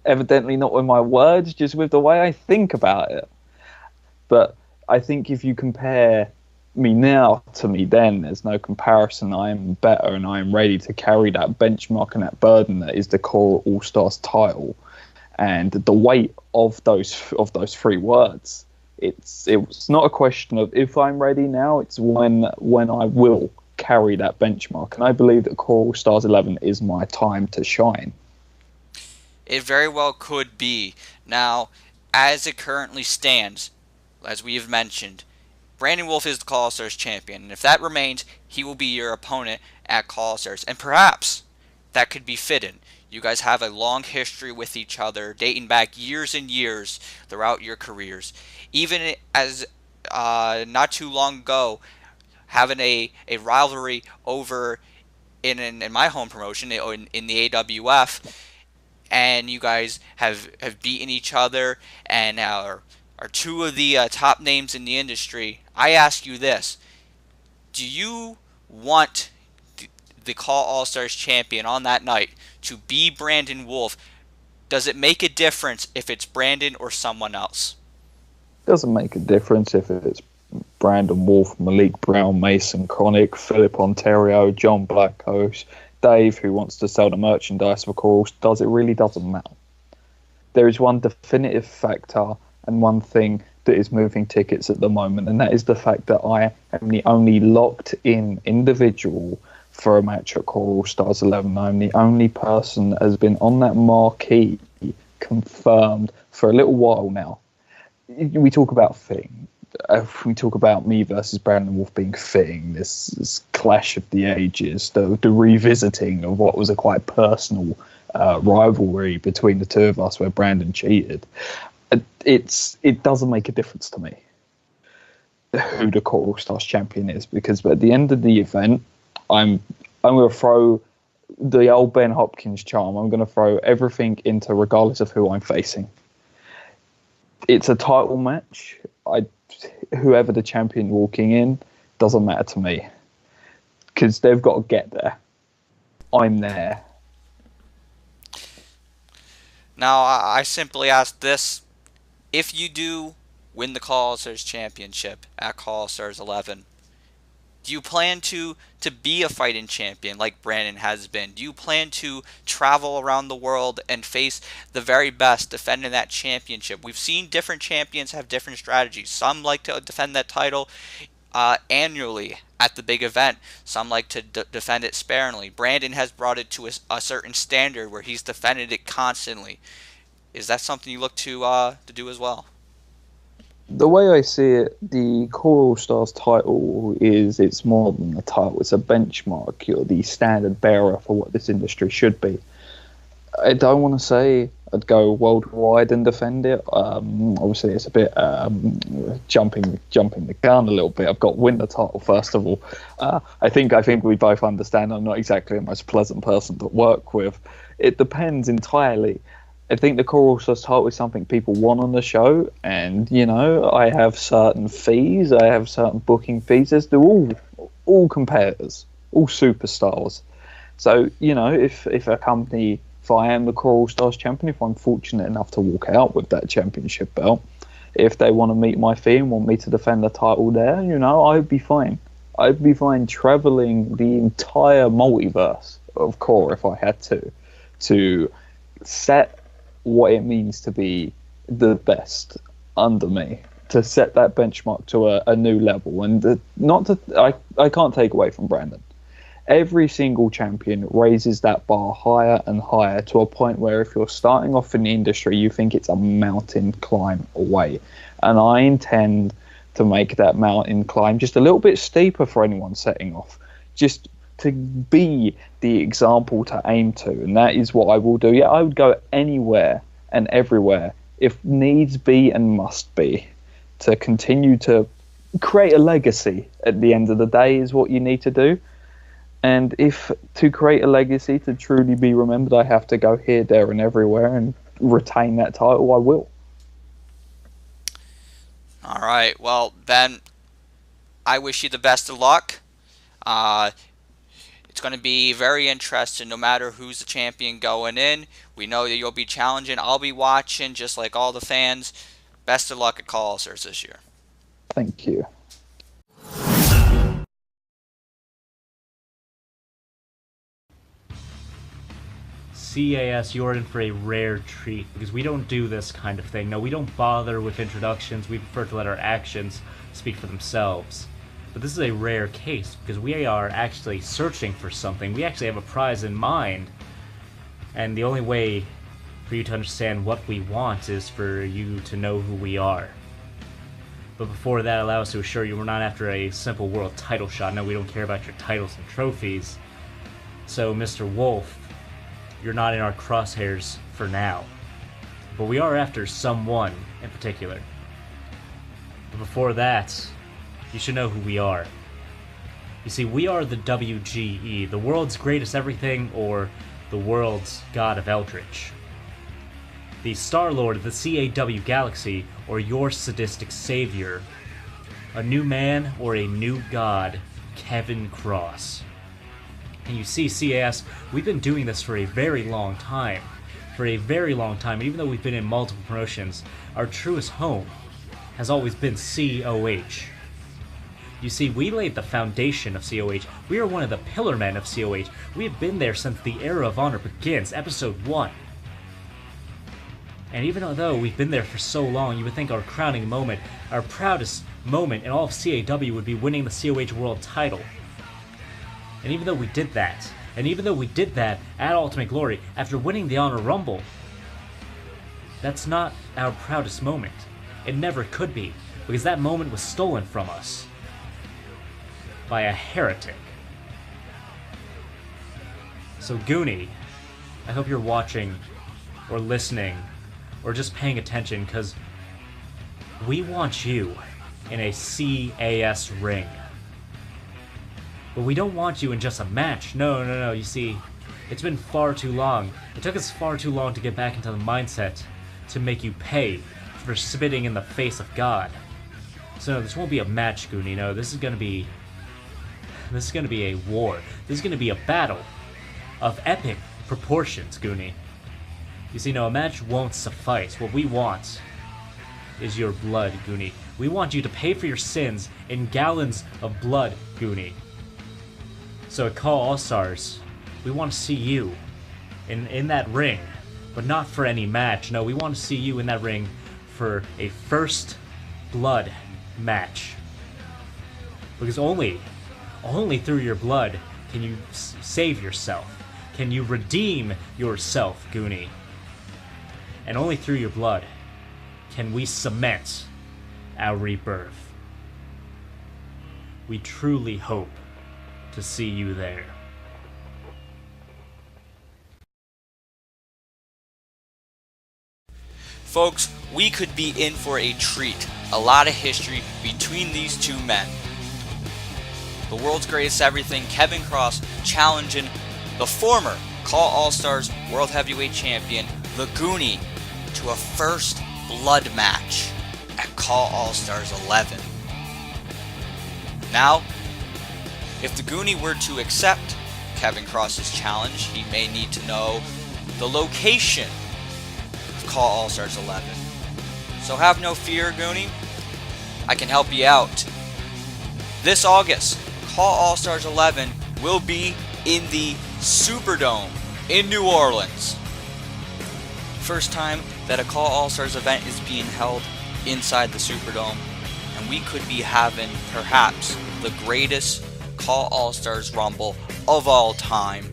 Evidently not with my words, just with the way I think about it. But I think if you compare me now to me then, there's no comparison. I am better and I am ready to carry that benchmark and that burden that is the CAW All Stars title. And the weight of those 3 words, it's not a question of if I'm ready now, it's when I will carry that benchmark. And I believe that CAW All Stars 11 is my time to shine. It very well could be. Now, as it currently stands, as we have mentioned, Brandon Wolf is the CAW All Stars champion, and if that remains, he will be your opponent at CAW All Stars. And perhaps that could be fitting. You guys have a long history with each other, dating back years and years throughout your careers. Even as not too long ago, having a rivalry over in my home promotion in the AWF, and you guys have beaten each other and are two of the top names in the industry. I ask you this: do you want the CAW All Stars champion on that night to be Brandon Wolf? Does it make a difference if it's Brandon or someone else? Doesn't make a difference if it's Brandon Wolf, Malik Brown, Mason Chronic, Phillip Ontario, John Blancos, Dave, who wants to sell the merchandise for CAW All Stars. It really doesn't matter. There is one definitive factor and one thing that is moving tickets at the moment, and that is the fact that I am the only locked-in individual for a match at CAW All Stars 11. I'm the only person that has been on that marquee confirmed for a little while now. We talk about fitting. We talk about me versus Brandon Wolf being fitting, this clash of the ages, the revisiting of what was a quite personal rivalry between the two of us where Brandon cheated. It doesn't make a difference to me who the CAW All Stars champion is, because at the end of the event, I'm going to throw the old Ben Hopkins charm. I'm going to throw everything into regardless of who I'm facing. It's a title match. Whoever the champion walking in doesn't matter to me, because they've got to get there. I'm there. Now, I simply ask this: if you do win the CAW All Stars championship at CAW All Stars 11, do you plan to be a fighting champion like Brandon has been? Do you plan to travel around the world and face the very best defending that championship? We've seen different champions have different strategies. Some like to defend that title annually at the big event. Some like to defend it sparingly. Brandon has brought it to a certain standard where he's defended it constantly. Is that something you look to do as well? The way I see it, the CAW All Stars title it's more than a title. It's a benchmark. You're the standard bearer for what this industry should be. I don't want to say I'd go worldwide and defend it. Obviously, it's a bit jumping the gun a little bit. I've got to win the title first of all. I think we both understand I'm not exactly the most pleasant person to work with. It depends entirely. I think the CAW All Stars title is something people want on the show, and I have certain fees, I have certain booking fees. They're all competitors, all superstars. So if a company, if I am the CAW All Stars champion, if I'm fortunate enough to walk out with that championship belt, if they want to meet my fee and want me to defend the title there, I'd be fine. I'd be fine traveling the entire multiverse of CAW if I had to set what it means to be the best under me, to set that benchmark to a new level. And I can't take away from Brandon. Every single champion raises that bar higher and higher to a point where if you're starting off in the industry, you think it's a mountain climb away. And I intend to make that mountain climb just a little bit steeper for anyone setting off, just to be the example to aim to. And that is what I will do. Yeah, I would go anywhere and everywhere if needs be and must be, to continue to create a legacy. At the end of the day is what you need to do. And if to create a legacy, to truly be remembered, I have to go here, there and everywhere and retain that title, I will. All right. Well, Ben, I wish you the best of luck. It's going to be very interesting no matter who's the champion going in. We know that you'll be challenging. I'll be watching just like all the fans. Best of luck at CAW All Stars this year. Thank you. CAS, you're in for a rare treat, because we don't do this kind of thing. No, we don't bother with introductions. We prefer to let our actions speak for themselves. But this is a rare case, because we are actually searching for something. We actually have a prize in mind. And the only way for you to understand what we want is for you to know who we are. But before that, allow us to assure you we're not after a simple world title shot. No, we don't care about your titles and trophies. So, Mr. Wolf, you're not in our crosshairs for now. But we are after someone in particular. But before that, you should know who we are. You see, we are the WGE, the world's greatest everything, or the world's god of Eldritch. The Star-Lord of the CAW Galaxy, or your sadistic savior. A new man or a new god, Kevin Kross. And you see, CAS, we've been doing this for a very long time. For a very long time, and even though we've been in multiple promotions, our truest home has always been COH. You see, we laid the foundation of COH. We are one of the pillar men of COH. We have been there since the Era of Honor begins, episode 1. And even though we've been there for so long, you would think our crowning moment, our proudest moment in all of CAW would be winning the COH World title. And even though we did that, at Ultimate Glory, after winning the Honor Rumble, that's not our proudest moment. It never could be, because that moment was stolen from us by a heretic. So Guney, I hope you're watching, or listening, or just paying attention, because we want you in a CAS ring. But we don't want you in just a match. No, you see, it's been far too long. It took us far too long to get back into the mindset to make you pay for spitting in the face of God. So no, this won't be a match, Guney. No, this is gonna be a war. This is gonna be a battle of epic proportions, Guney. You see, no, a match won't suffice. What we want is your blood, Guney. We want you to pay for your sins in gallons of blood, Guney. So at CAW All Stars, we want to see you in that ring, but not for any match. No, we want to see you in that ring for a first blood match. Because only through your blood can you save yourself. Can you redeem yourself, Guney? And only through your blood can we cement our rebirth. We truly hope to see you there. Folks, we could be in for a treat. A lot of history between these two men. The world's greatest everything, Kevin Kross, challenging the former CAW All Stars World Heavyweight Champion, the Guney, to a first blood match at CAW All Stars 11. Now, if the Guney were to accept Kevin Kross's challenge, he may need to know the location of CAW All Stars 11. So have no fear, Guney. I can help you out. This August, CAW All Stars 11 will be in the Superdome in New Orleans. First time that a CAW All Stars event is being held inside the Superdome, and we could be having perhaps the greatest CAW All Stars Rumble of all time.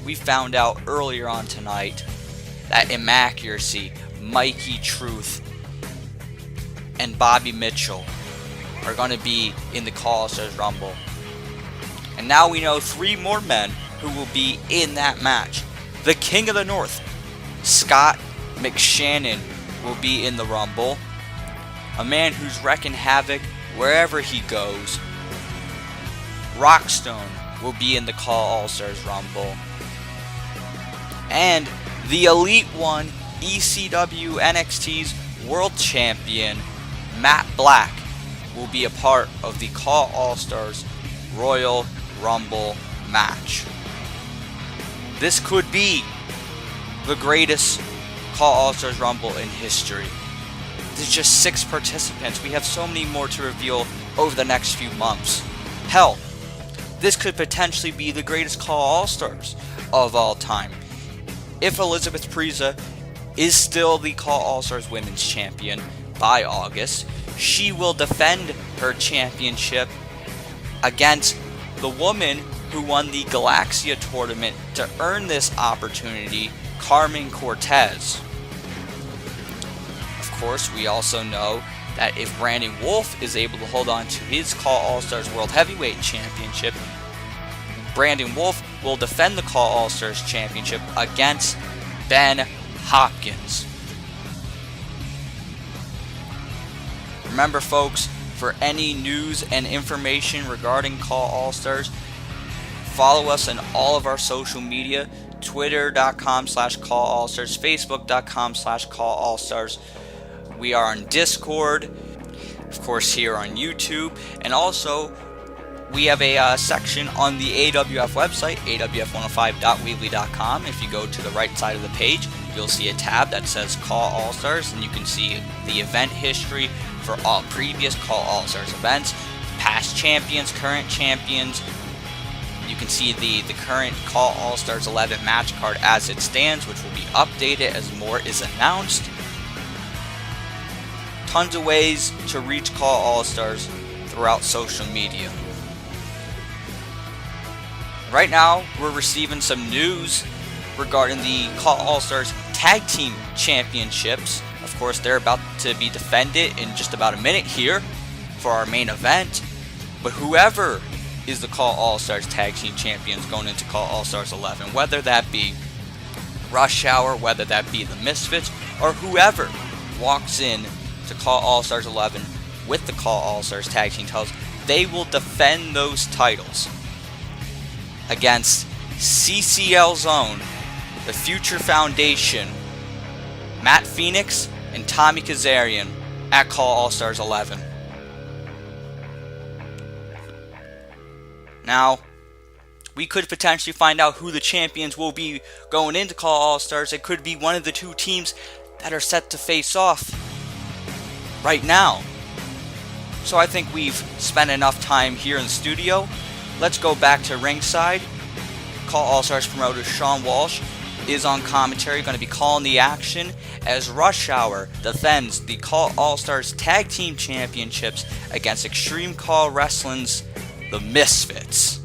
We found out earlier on tonight that Immacuracy, Mikey Truth, and Bobby Mitchell are going to be in the CAW All Stars Rumble. And now we know 3 more men who will be in that match. The King of the North, Scott McShannon, will be in the Rumble. A man who's wrecking havoc wherever he goes. Rockstone will be in the CAW All Stars Rumble. And the Elite One, ECW NXT's World Champion, Matt Black, will be a part of the CAW All Stars Royal Rumble match. This could be the greatest CAW All Stars Rumble in history. There's just 6 participants. We have so many more to reveal over the next few months. Hell, this could potentially be the greatest CAW All Stars of all time. if Elizabeth Preza is still the CAW All Stars Women's Champion by August, she will defend her championship against the woman who won the Galaxia tournament to earn this opportunity, Carmen Cortez. Of course, we also know that if Brandon Wolf is able to hold on to his CAW All Stars World Heavyweight Championship, Brandon Wolf will defend the CAW All Stars Championship against Ben Hopkins. Remember, folks, for any news and information regarding CAW All Stars, follow us on all of our social media, twitter.com/CAWAllStars, facebook.com/CAWAllStars. We are on Discord, of course, here on YouTube, and also we have a section on the AWF website, awf105.weebly.com. If you go to the right side of the page, you'll see a tab that says CAW All Stars, and you can see the event history for all previous CAW All Stars events, past champions, current champions. You can see the current CAW All Stars 11 match card as it stands, which will be updated as more is announced. Tons of ways to reach CAW All Stars throughout social media. Right now, we're receiving some news regarding the CAW All Stars Tag Team Championships. Of course, they're about to be defended in just about a minute here for our main event. But whoever is the CAW All Stars Tag Team Champions going into CAW All Stars 11, whether that be Rush Hour, whether that be the Misfits, or whoever walks in to CAW All Stars 11 with the CAW All Stars Tag Team titles, they will defend those titles against CCL's own, the Future Foundation, Matt Phoenix, and Tommy Kazarian at CAW All Stars 11. Now, we could potentially find out who the champions will be going into CAW All Stars. It could be one of the two teams that are set to face off right now. So I think we've spent enough time here in the studio. Let's go back to ringside. CAW All Stars promoter Sean Walsh is on commentary, going to be calling the action as Rush Hour defends the CAW All Stars Tag Team Championships against Extreme CAW Wrestling's The Misfits.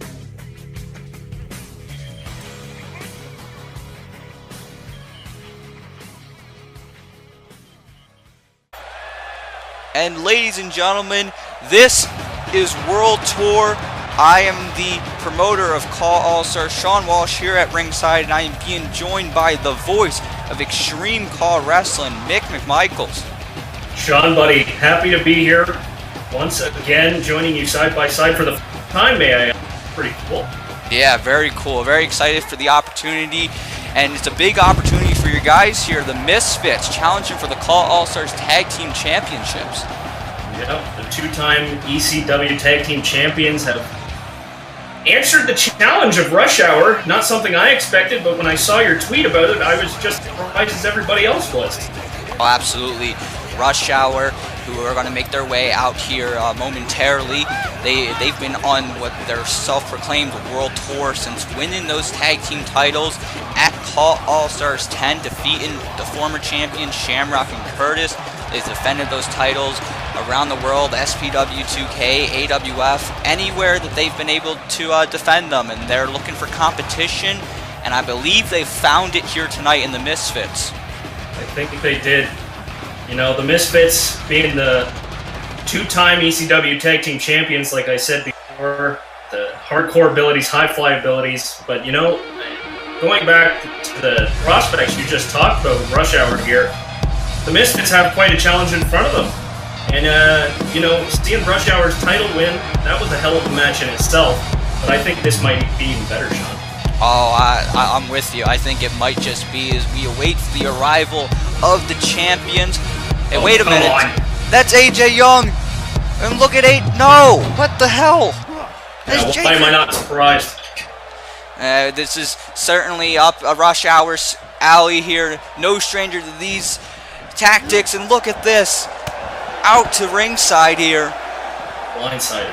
And ladies and gentlemen, this is World Tour. I am the promoter of CAW All Stars, Sean Walsh, here at ringside, and I am being joined by the voice of Extreme CAW Wrestling, Mick McMichaels. Sean, buddy, happy to be here once again, joining you side by side for the first time, may I add. Pretty cool. Yeah, very cool. Very excited for the opportunity, and it's a big opportunity for your guys here, the Misfits, challenging for the CAW All Stars Tag Team Championships. Yep, the two-time ECW Tag Team Champions have answered the challenge of Rush Hour. Not something I expected, but when I saw your tweet about it, I was just surprised as everybody else was. Oh, absolutely. Rush Hour, who are going to make their way out here momentarily. They've been on what their self-proclaimed World Tour since winning those tag team titles at CAW All Stars 10, defeating the former champions Shamrock and Curtis. They've defended those titles around the world, SPW, 2K, AWF, anywhere that they've been able to defend them, and they're looking for competition, and I believe they've found it here tonight in the Misfits. I think they did. You know, the Misfits being the two-time ECW Tag Team Champions, like I said before, the hardcore abilities, high-fly abilities, but you know, going back to the prospects you just talked about with Rush Hour here, the Misfits have quite a challenge in front of them. And, you know, seeing Rush Hour's title win, that was a hell of a match in itself. But I think this might be even better, Sean. Oh, I'm with you. I think it might just be as we await the arrival of the champions. Hey, wait a minute. That's AJ Young. And look at No! What the hell? Yeah, why am I not surprised? This is certainly up a Rush Hour's alley here. No stranger to these tactics. And look at this. Out to ringside here. Blindsided.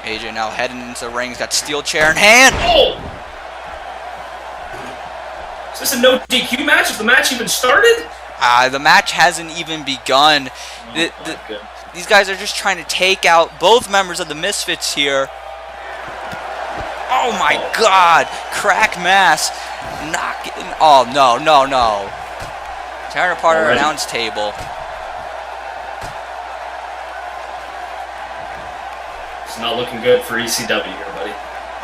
AJ now heading into the ring. He's got steel chair in hand. Oh! Is this a no DQ match? Has the match even started? The match hasn't even begun. These guys are just trying to take out both members of the Misfits here. Oh my God! Krack mass knocking. Oh no, no, no! Tearing apart our announce table. It's not looking good for ECW here, buddy.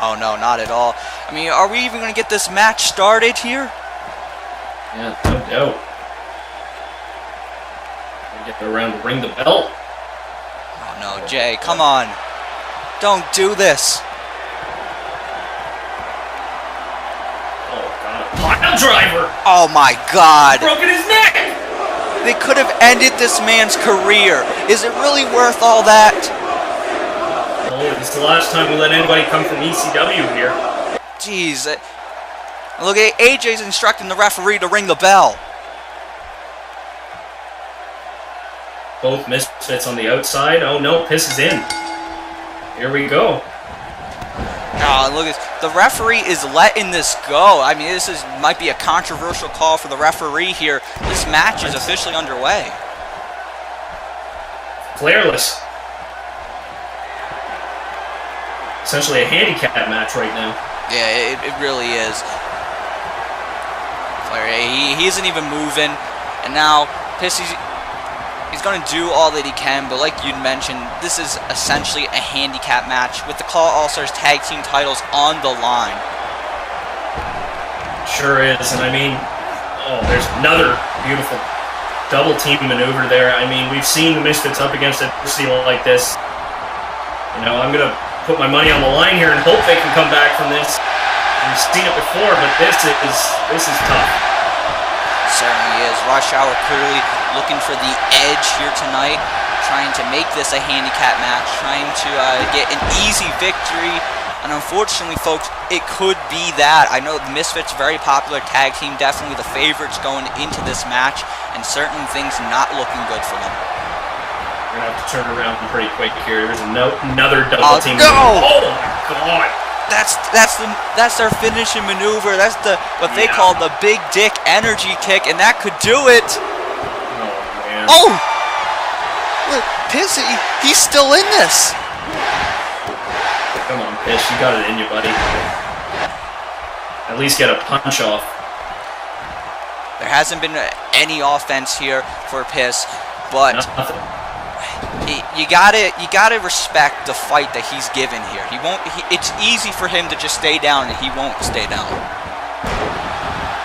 Oh no, not at all. I mean, are we even going to get this match started here? Yeah, no doubt. Get around to ring the bell. Oh no, Jay, come on. Don't do this. Oh God, a pile driver. Oh my God. Broken his neck. They could have ended this man's career. Is it really worth all that? Oh, this is the last time we let anybody come from ECW here. Jeez. Look, AJ's instructing the referee to ring the bell. Both Misfits on the outside. Oh no, Piss is in. Here we go. Oh, look, the referee is letting this go. I mean, might be a controversial call for the referee here. This match is officially underway. Flareless. Essentially a handicap match right now. Yeah, it really is. He isn't even moving, and now Piss, he's going to do all that he can, but like you'd mentioned, this is essentially a handicap match with the CAW All Stars Tag Team titles on the line. Sure is, and I mean, oh, there's another beautiful double team maneuver there. I mean, we've seen the Misfits up against adversity like this. You know, I'm going to put my money on the line here and hope they can come back from this. We've seen it before, but this is tough. Certainly is. Rush Hour clearly looking for the edge here tonight, trying to make this a handicap match, trying to get an easy victory. And unfortunately, folks, it could be that. I know the Misfits, very popular tag team, definitely the favorites going into this match, and certainly things not looking good for them. We're going to have to turn around pretty quick here. There's another double team. No! Oh my God! That's their finishing maneuver. That's what they call the big dick energy kick, and that could do it. Oh man. Oh! Look, Piss, he's still in this. Come on, Piss, you got it in you, buddy. At least get a punch off. There hasn't been any offense here for Piss, but Nothing. you gotta respect the fight that he's given here. It's easy for him to just stay down, and he won't stay down.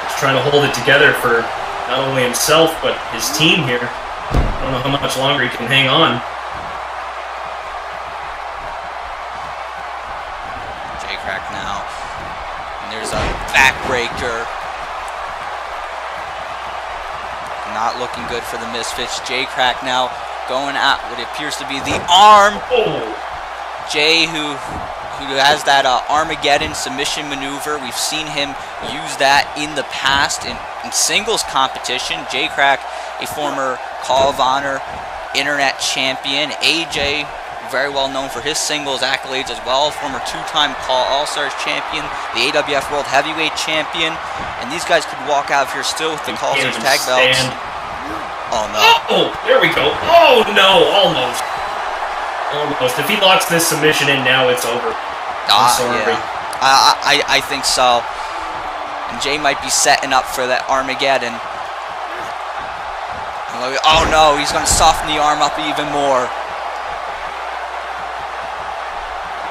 He's trying to hold it together for not only himself but his team here. I don't know how much longer he can hang on. Krack now, and there's a backbreaker. Not looking good for the Misfits. Krack now going at what appears to be the arm. Oh. Jay, who has that Armageddon submission maneuver. We've seen him use that in the past in singles competition. Krack, a former Call of Honor Internet champion. AJ, very well known for his singles accolades as well. Former two-time CAW All Stars champion, the AWF World Heavyweight champion. And these guys could walk out here still with the CAW All Stars tag belts. Oh no. Oh, there we go. Oh no, almost. Almost. If he locks this submission in now, it's over. I'm sorry. Yeah. I think so. And Jay might be setting up for that Armageddon. Oh no, he's going to soften the arm up even more.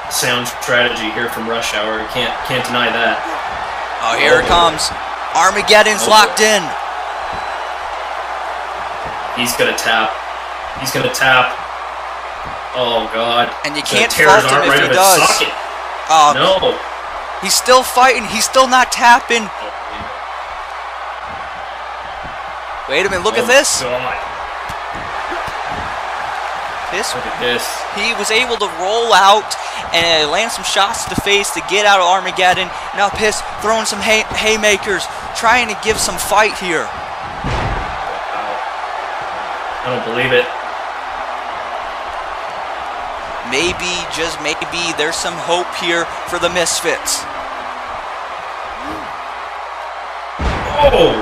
Sound strategy here from Rush Hour. Can't deny that. Oh, here it comes. Armageddon's locked in. He's gonna tap. He's gonna tap. Oh God. And you can't fault him if he does. Oh no. He's still fighting. He's still not tapping. Wait a minute. Look at this. God. Look at this. He was able to roll out and land some shots to the face to get out of Armageddon. Now Piss throwing some haymakers, trying to give some fight here. I don't believe it. Maybe, just maybe, there's some hope here for the Misfits. Oh!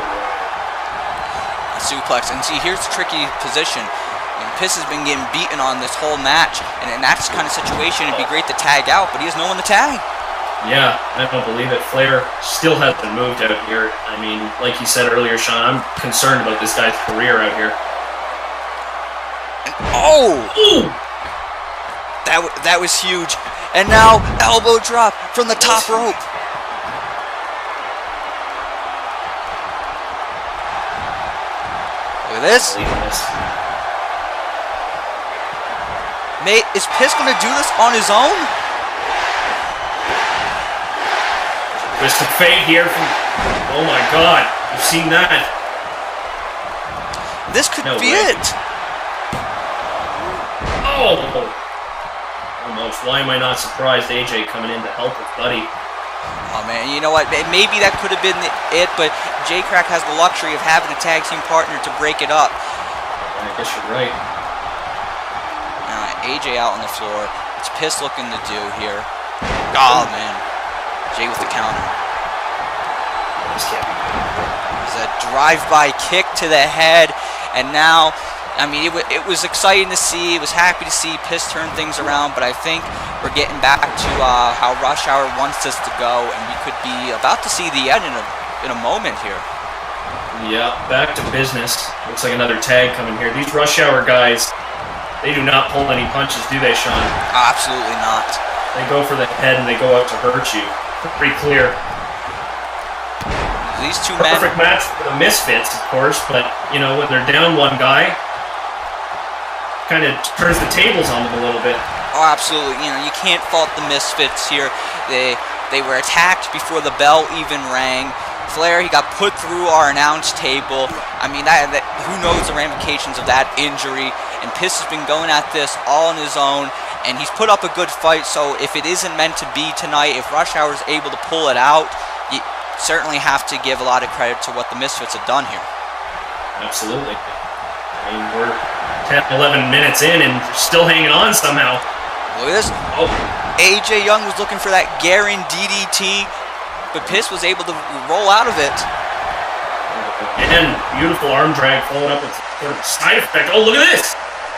A suplex. And see, here's the tricky position. And Piss has been getting beaten on this whole match. And in that kind of situation, it'd be great to tag out, but he has no one to tag. Yeah, I don't believe it. Flair still hasn't moved out here. I mean, like you said earlier, Sean, I'm concerned about this guy's career out here. And, oh! Ooh! That was huge. And now, elbow drop from the top rope. Look at this. Mate, is Piss going to do this on his own? Twist of fate here from... Oh my god, you've seen that. This could be way. it. Oh! Almost. Why am I not surprised AJ coming in to help his buddy? Oh man, you know what? Maybe that could have been it, but Krack has the luxury of having a tag team partner to break it up. I guess you're right. AJ out on the floor. It's Piss looking to do here. Oh man. Jay with the counter. There's a drive-by kick to the head, and now, I mean, it was exciting to see. It was happy to see Piss turn things around, but I think we're getting back to how Rush Hour wants us to go, and we could be about to see the end in a moment here. Yeah, back to business. Looks like another tag coming here. These Rush Hour guys, they do not pull any punches, do they, Sean? Absolutely not. They go for the head and they go out to hurt you. Pretty clear. These two men. Perfect match for the Misfits, of course, but, you know, when they're down one guy, kind of turns the tables on them a little bit. Oh, absolutely. You know, you can't fault the Misfits here. They were attacked before the bell even rang. Flair, he got put through our announce table. I mean, who knows the ramifications of that injury. And Piss has been going at this all on his own, and he's put up a good fight, so if it isn't meant to be tonight, if Rush Hour is able to pull it out, you certainly have to give a lot of credit to what the Misfits have done here. Absolutely. I mean, we're 10, 11 minutes in and still hanging on somehow. Look at this. Oh. AJ Young was looking for that Garen DDT, but Piss was able to roll out of it. And beautiful arm drag followed up with sort of a side effect. Oh, look at this!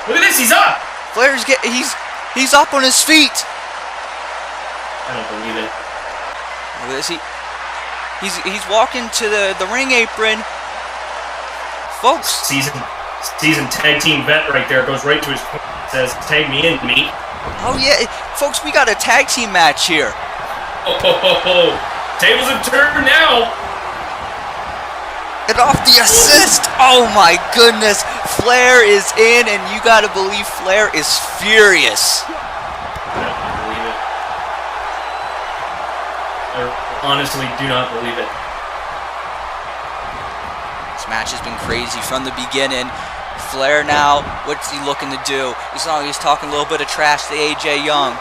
Look at this, he's up! Flair's he's up on his feet. I don't believe it. Look at this, he's walking to the ring apron. Folks. Seasoned tag team vet right there, goes right to his corner, says, tag me in, mate. Oh yeah, folks, we got a tag team match here. Oh. Tables have turned now. And off the assist! Oh my goodness! Flair is in, and you gotta believe Flair is furious. I don't believe it. I honestly do not believe it. This match has been crazy from the beginning. Flair now, what's he looking to do? He's talking a little bit of trash to AJ Young.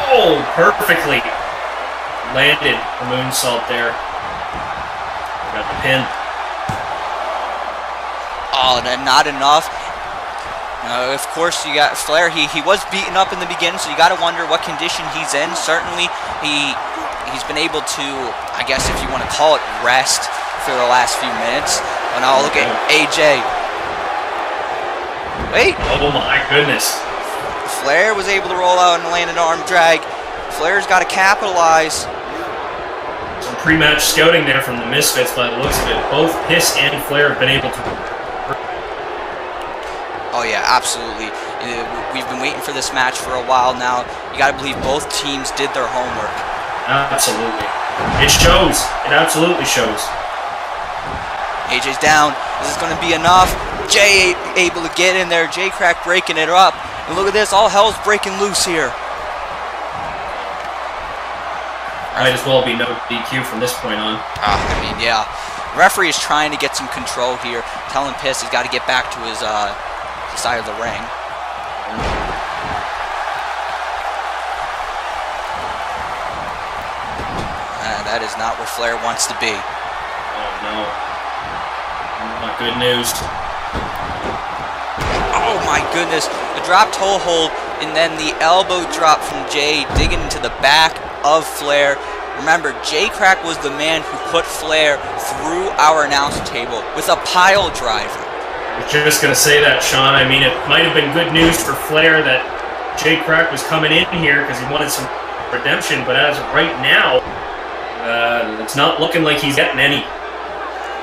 Oh, perfectly. Landed the moonsault there. Got the pin. Oh, not enough. Of course, you got Flair. He was beaten up in the beginning, so you got to wonder what condition he's in. Certainly, he's been able to, I guess if you want to call it, rest for the last few minutes. But now look at AJ. Wait. Oh my goodness. Flair was able to roll out and land an arm drag. Flair's got to capitalize. Some pre-match scouting there from the Misfits by the looks of it. Both Piss and Flair have been able to... Oh yeah, absolutely. We've been waiting for this match for a while now. You gotta believe both teams did their homework. Absolutely. It shows. It absolutely shows. AJ's down. This is gonna be enough. Jay able to get in there. Krack breaking it up. And look at this, all hell's breaking loose here. Might as well be no DQ from this point on. I mean, yeah. The referee is trying to get some control here, telling Piss he's got to get back to his side of the ring. That is not where Flair wants to be. Oh, no. Not good news. Oh, my goodness. The drop toe hold, and then the elbow drop from Jay, digging into the back of Flair. Remember, Krack was the man who put Flair through our announce table with a pile driver. I was just going to say that, Sean. I mean, it might have been good news for Flair that Krack was coming in here because he wanted some redemption, but as of right now, it's not looking like he's getting any.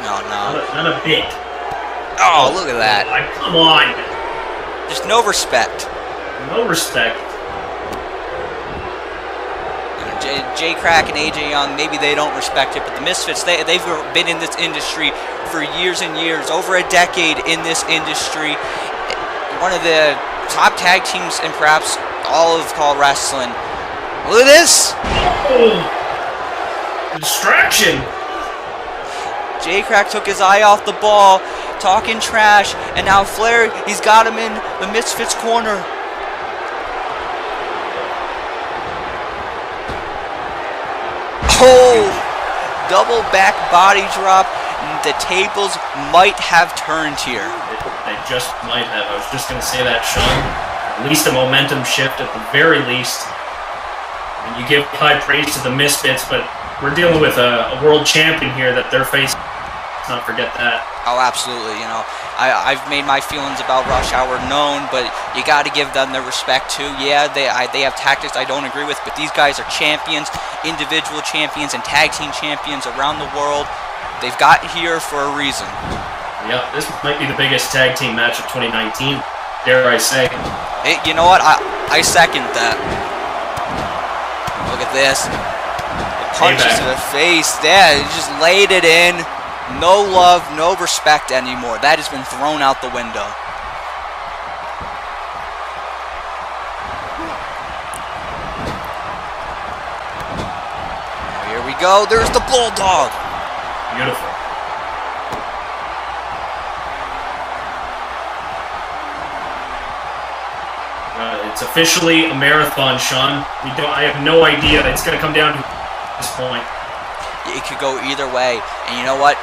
No. Not a bit. Oh, look at that. Come on. Just no respect. No respect. Krack and AJ Young, maybe they don't respect it, but the Misfits, they've been in this industry for years and years, over a decade in this industry. One of the top tag teams in perhaps all of CAW Wrestling. Look at this! Oh, distraction! Krack took his eye off the ball, talking trash, and now Flair, he's got him in the Misfits corner. Oh! Double back body drop. The tables might have turned here. They just might have. I was just going to say that, Sean. At least a momentum shift at the very least. And you give high praise to the Misfits, but we're dealing with a world champion here that they're facing. Let's not forget that. Oh, absolutely. You know, I've made my feelings about Rush Hour known, but you got to give them their respect too. Yeah, they have tactics I don't agree with, but these guys are champions, individual champions, and tag team champions around the world. They've got here for a reason. Yeah, this might be the biggest tag team match of 2019, dare I say. Hey, you know what? I second that. Look at this. The punches to the face. Yeah, he just laid it in. No love, no respect anymore. That has been thrown out the window. Here we go. There's the Bulldog. Beautiful. It's officially a marathon, Sean. I have no idea. It's going to come down to this point. It could go either way. And you know what?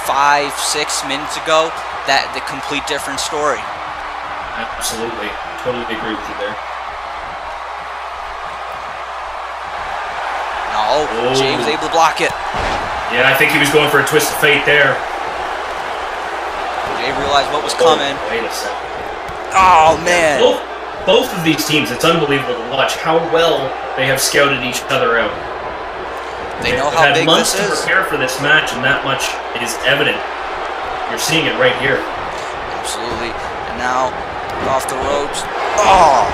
5-6 minutes ago, that the complete different story. Absolutely. Totally agree with you there. No, Jay was able to block it. Yeah, I think he was going for a twist of fate there. Jay realized what was coming. Wait a second. Oh, man. Both of these teams, it's unbelievable to watch how well they have scouted each other out. They know how big this is. They've had months to prepare for this match, and that much is evident. You're seeing it right here. Absolutely. And now, off the ropes. Oh!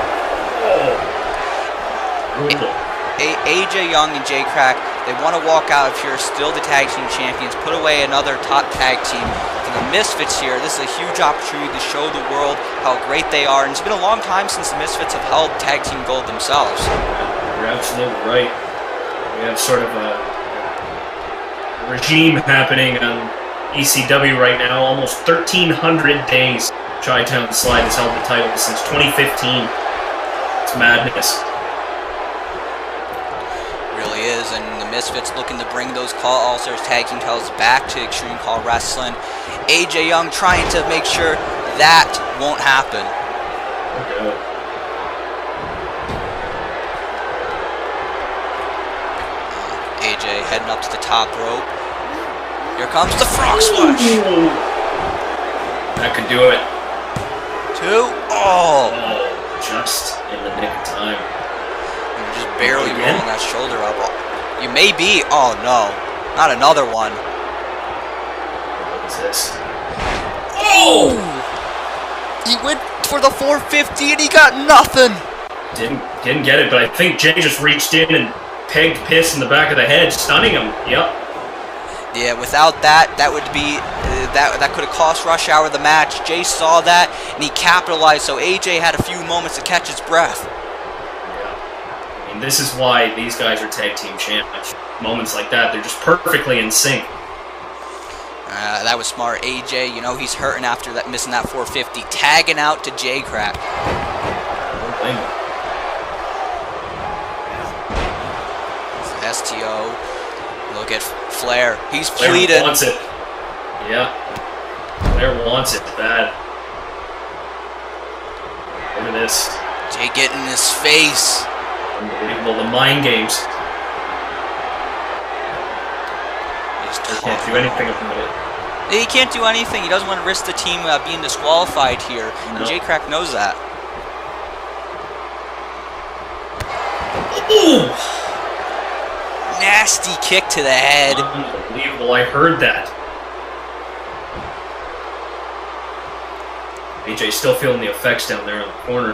Brutal. AJ Young and Krack, they want to walk out of here still the tag team champions, put away another top tag team. For the Misfits here, this is a huge opportunity to show the world how great they are. And it's been a long time since the Misfits have held tag team gold themselves. You're absolutely right. We have sort of a regime happening on ECW right now. Almost 1,300 days Chi-Town Slide has held the title since 2015. It's madness. Really is, and the Misfits looking to bring those CAW All Stars tag team titles back to Extreme CAW Wrestling. AJ Young trying to make sure that won't happen. Okay. AJ heading up to the top rope. Here comes the frog splash. Ooh. That could do it. 2. Oh, just in the nick of time. You're just barely rolling that shoulder up. You may be. Oh no, not another one. What is this? Oh! He went for the 450 and he got nothing. Didn't get it, but I think Jay just reached in and pegged Piss in the back of the head, stunning him. Yep. Yeah, without that would be that could have cost Rush Hour the match. Jay saw that and he capitalized. So AJ had a few moments to catch his breath. Yeah. I mean, this is why these guys are tag team champions. Moments like that, they're just perfectly in sync. That was smart. AJ, you know he's hurting after that missing that 450, tagging out to Krack. Don't blame him. STO. Look at Flair. He's Flair pleading. Wants it. Yeah. Flair wants it bad. Look at this. Jay getting in his face. Unbelievable. The mind games. Can't do anything about it. He can't do anything. He doesn't want to risk the team being disqualified here. No. And Krack knows that. Ooh! Nasty kick to the head. Unbelievable. I heard that. AJ still feeling the effects down there in the corner.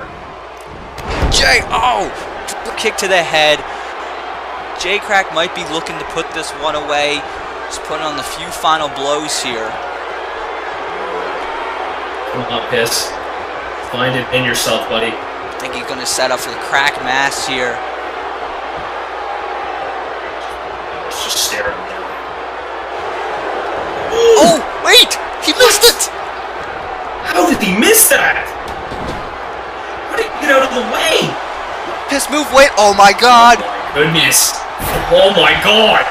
Kick to the head. Krack might be looking to put this one away. Just putting on the few final blows here. Come on, Piss. Find it in yourself, buddy. I think he's going to set up for the Krack mass here. Let's just stare at him down. Oh, wait! He missed it! How did he miss that? How did he get out of the way? Piss move, wait, oh my god! Oh my goodness. Oh my god!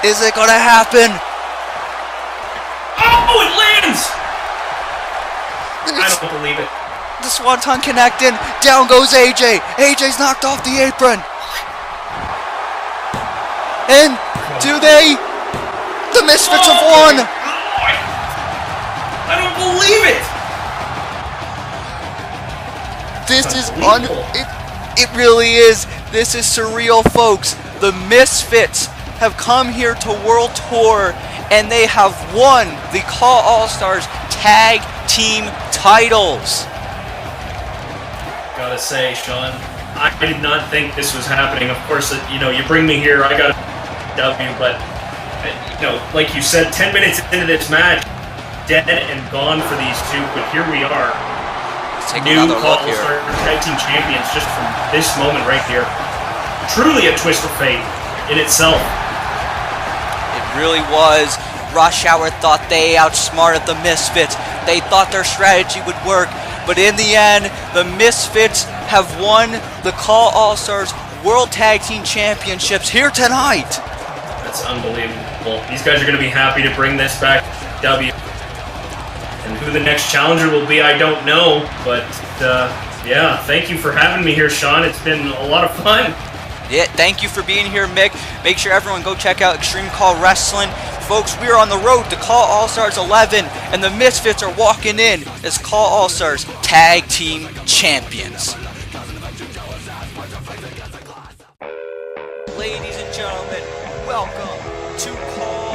Is it gonna happen? Oh, it lands! I don't believe it. The Swanton connecting, down goes AJ. AJ's knocked off the apron. And do they? The Misfits have won! I don't believe it! This is it really is. This is surreal, folks. The Misfits have come here to World Tour and they have won the CAW All Stars Tag Team titles. Gotta say, Sean, I did not think this was happening. Of course, you know, you bring me here, I got a W, but you know, like you said, 10 minutes into this match, dead and gone for these two, but here we are. Let's take New another CAW look here. All-Star Tag Team Champions just from this moment right here. Truly a twist of fate in itself. It really was. Rush Hour thought they outsmarted the Misfits. They thought their strategy would work. But in the end, the Misfits have won the CAW All Stars World Tag Team Championships here tonight. That's unbelievable. These guys are going to be happy to bring this back W. And who the next challenger will be, I don't know. But, yeah, thank you for having me here, Sean. It's been a lot of fun. Yeah, thank you for being here, Mick. Make sure everyone go check out Extreme Call Wrestling. Folks, we are on the road to CAW All Stars 11, and the Misfits are walking in as CAW All Stars Tag Team Champions. Ladies and gentlemen, welcome to CAW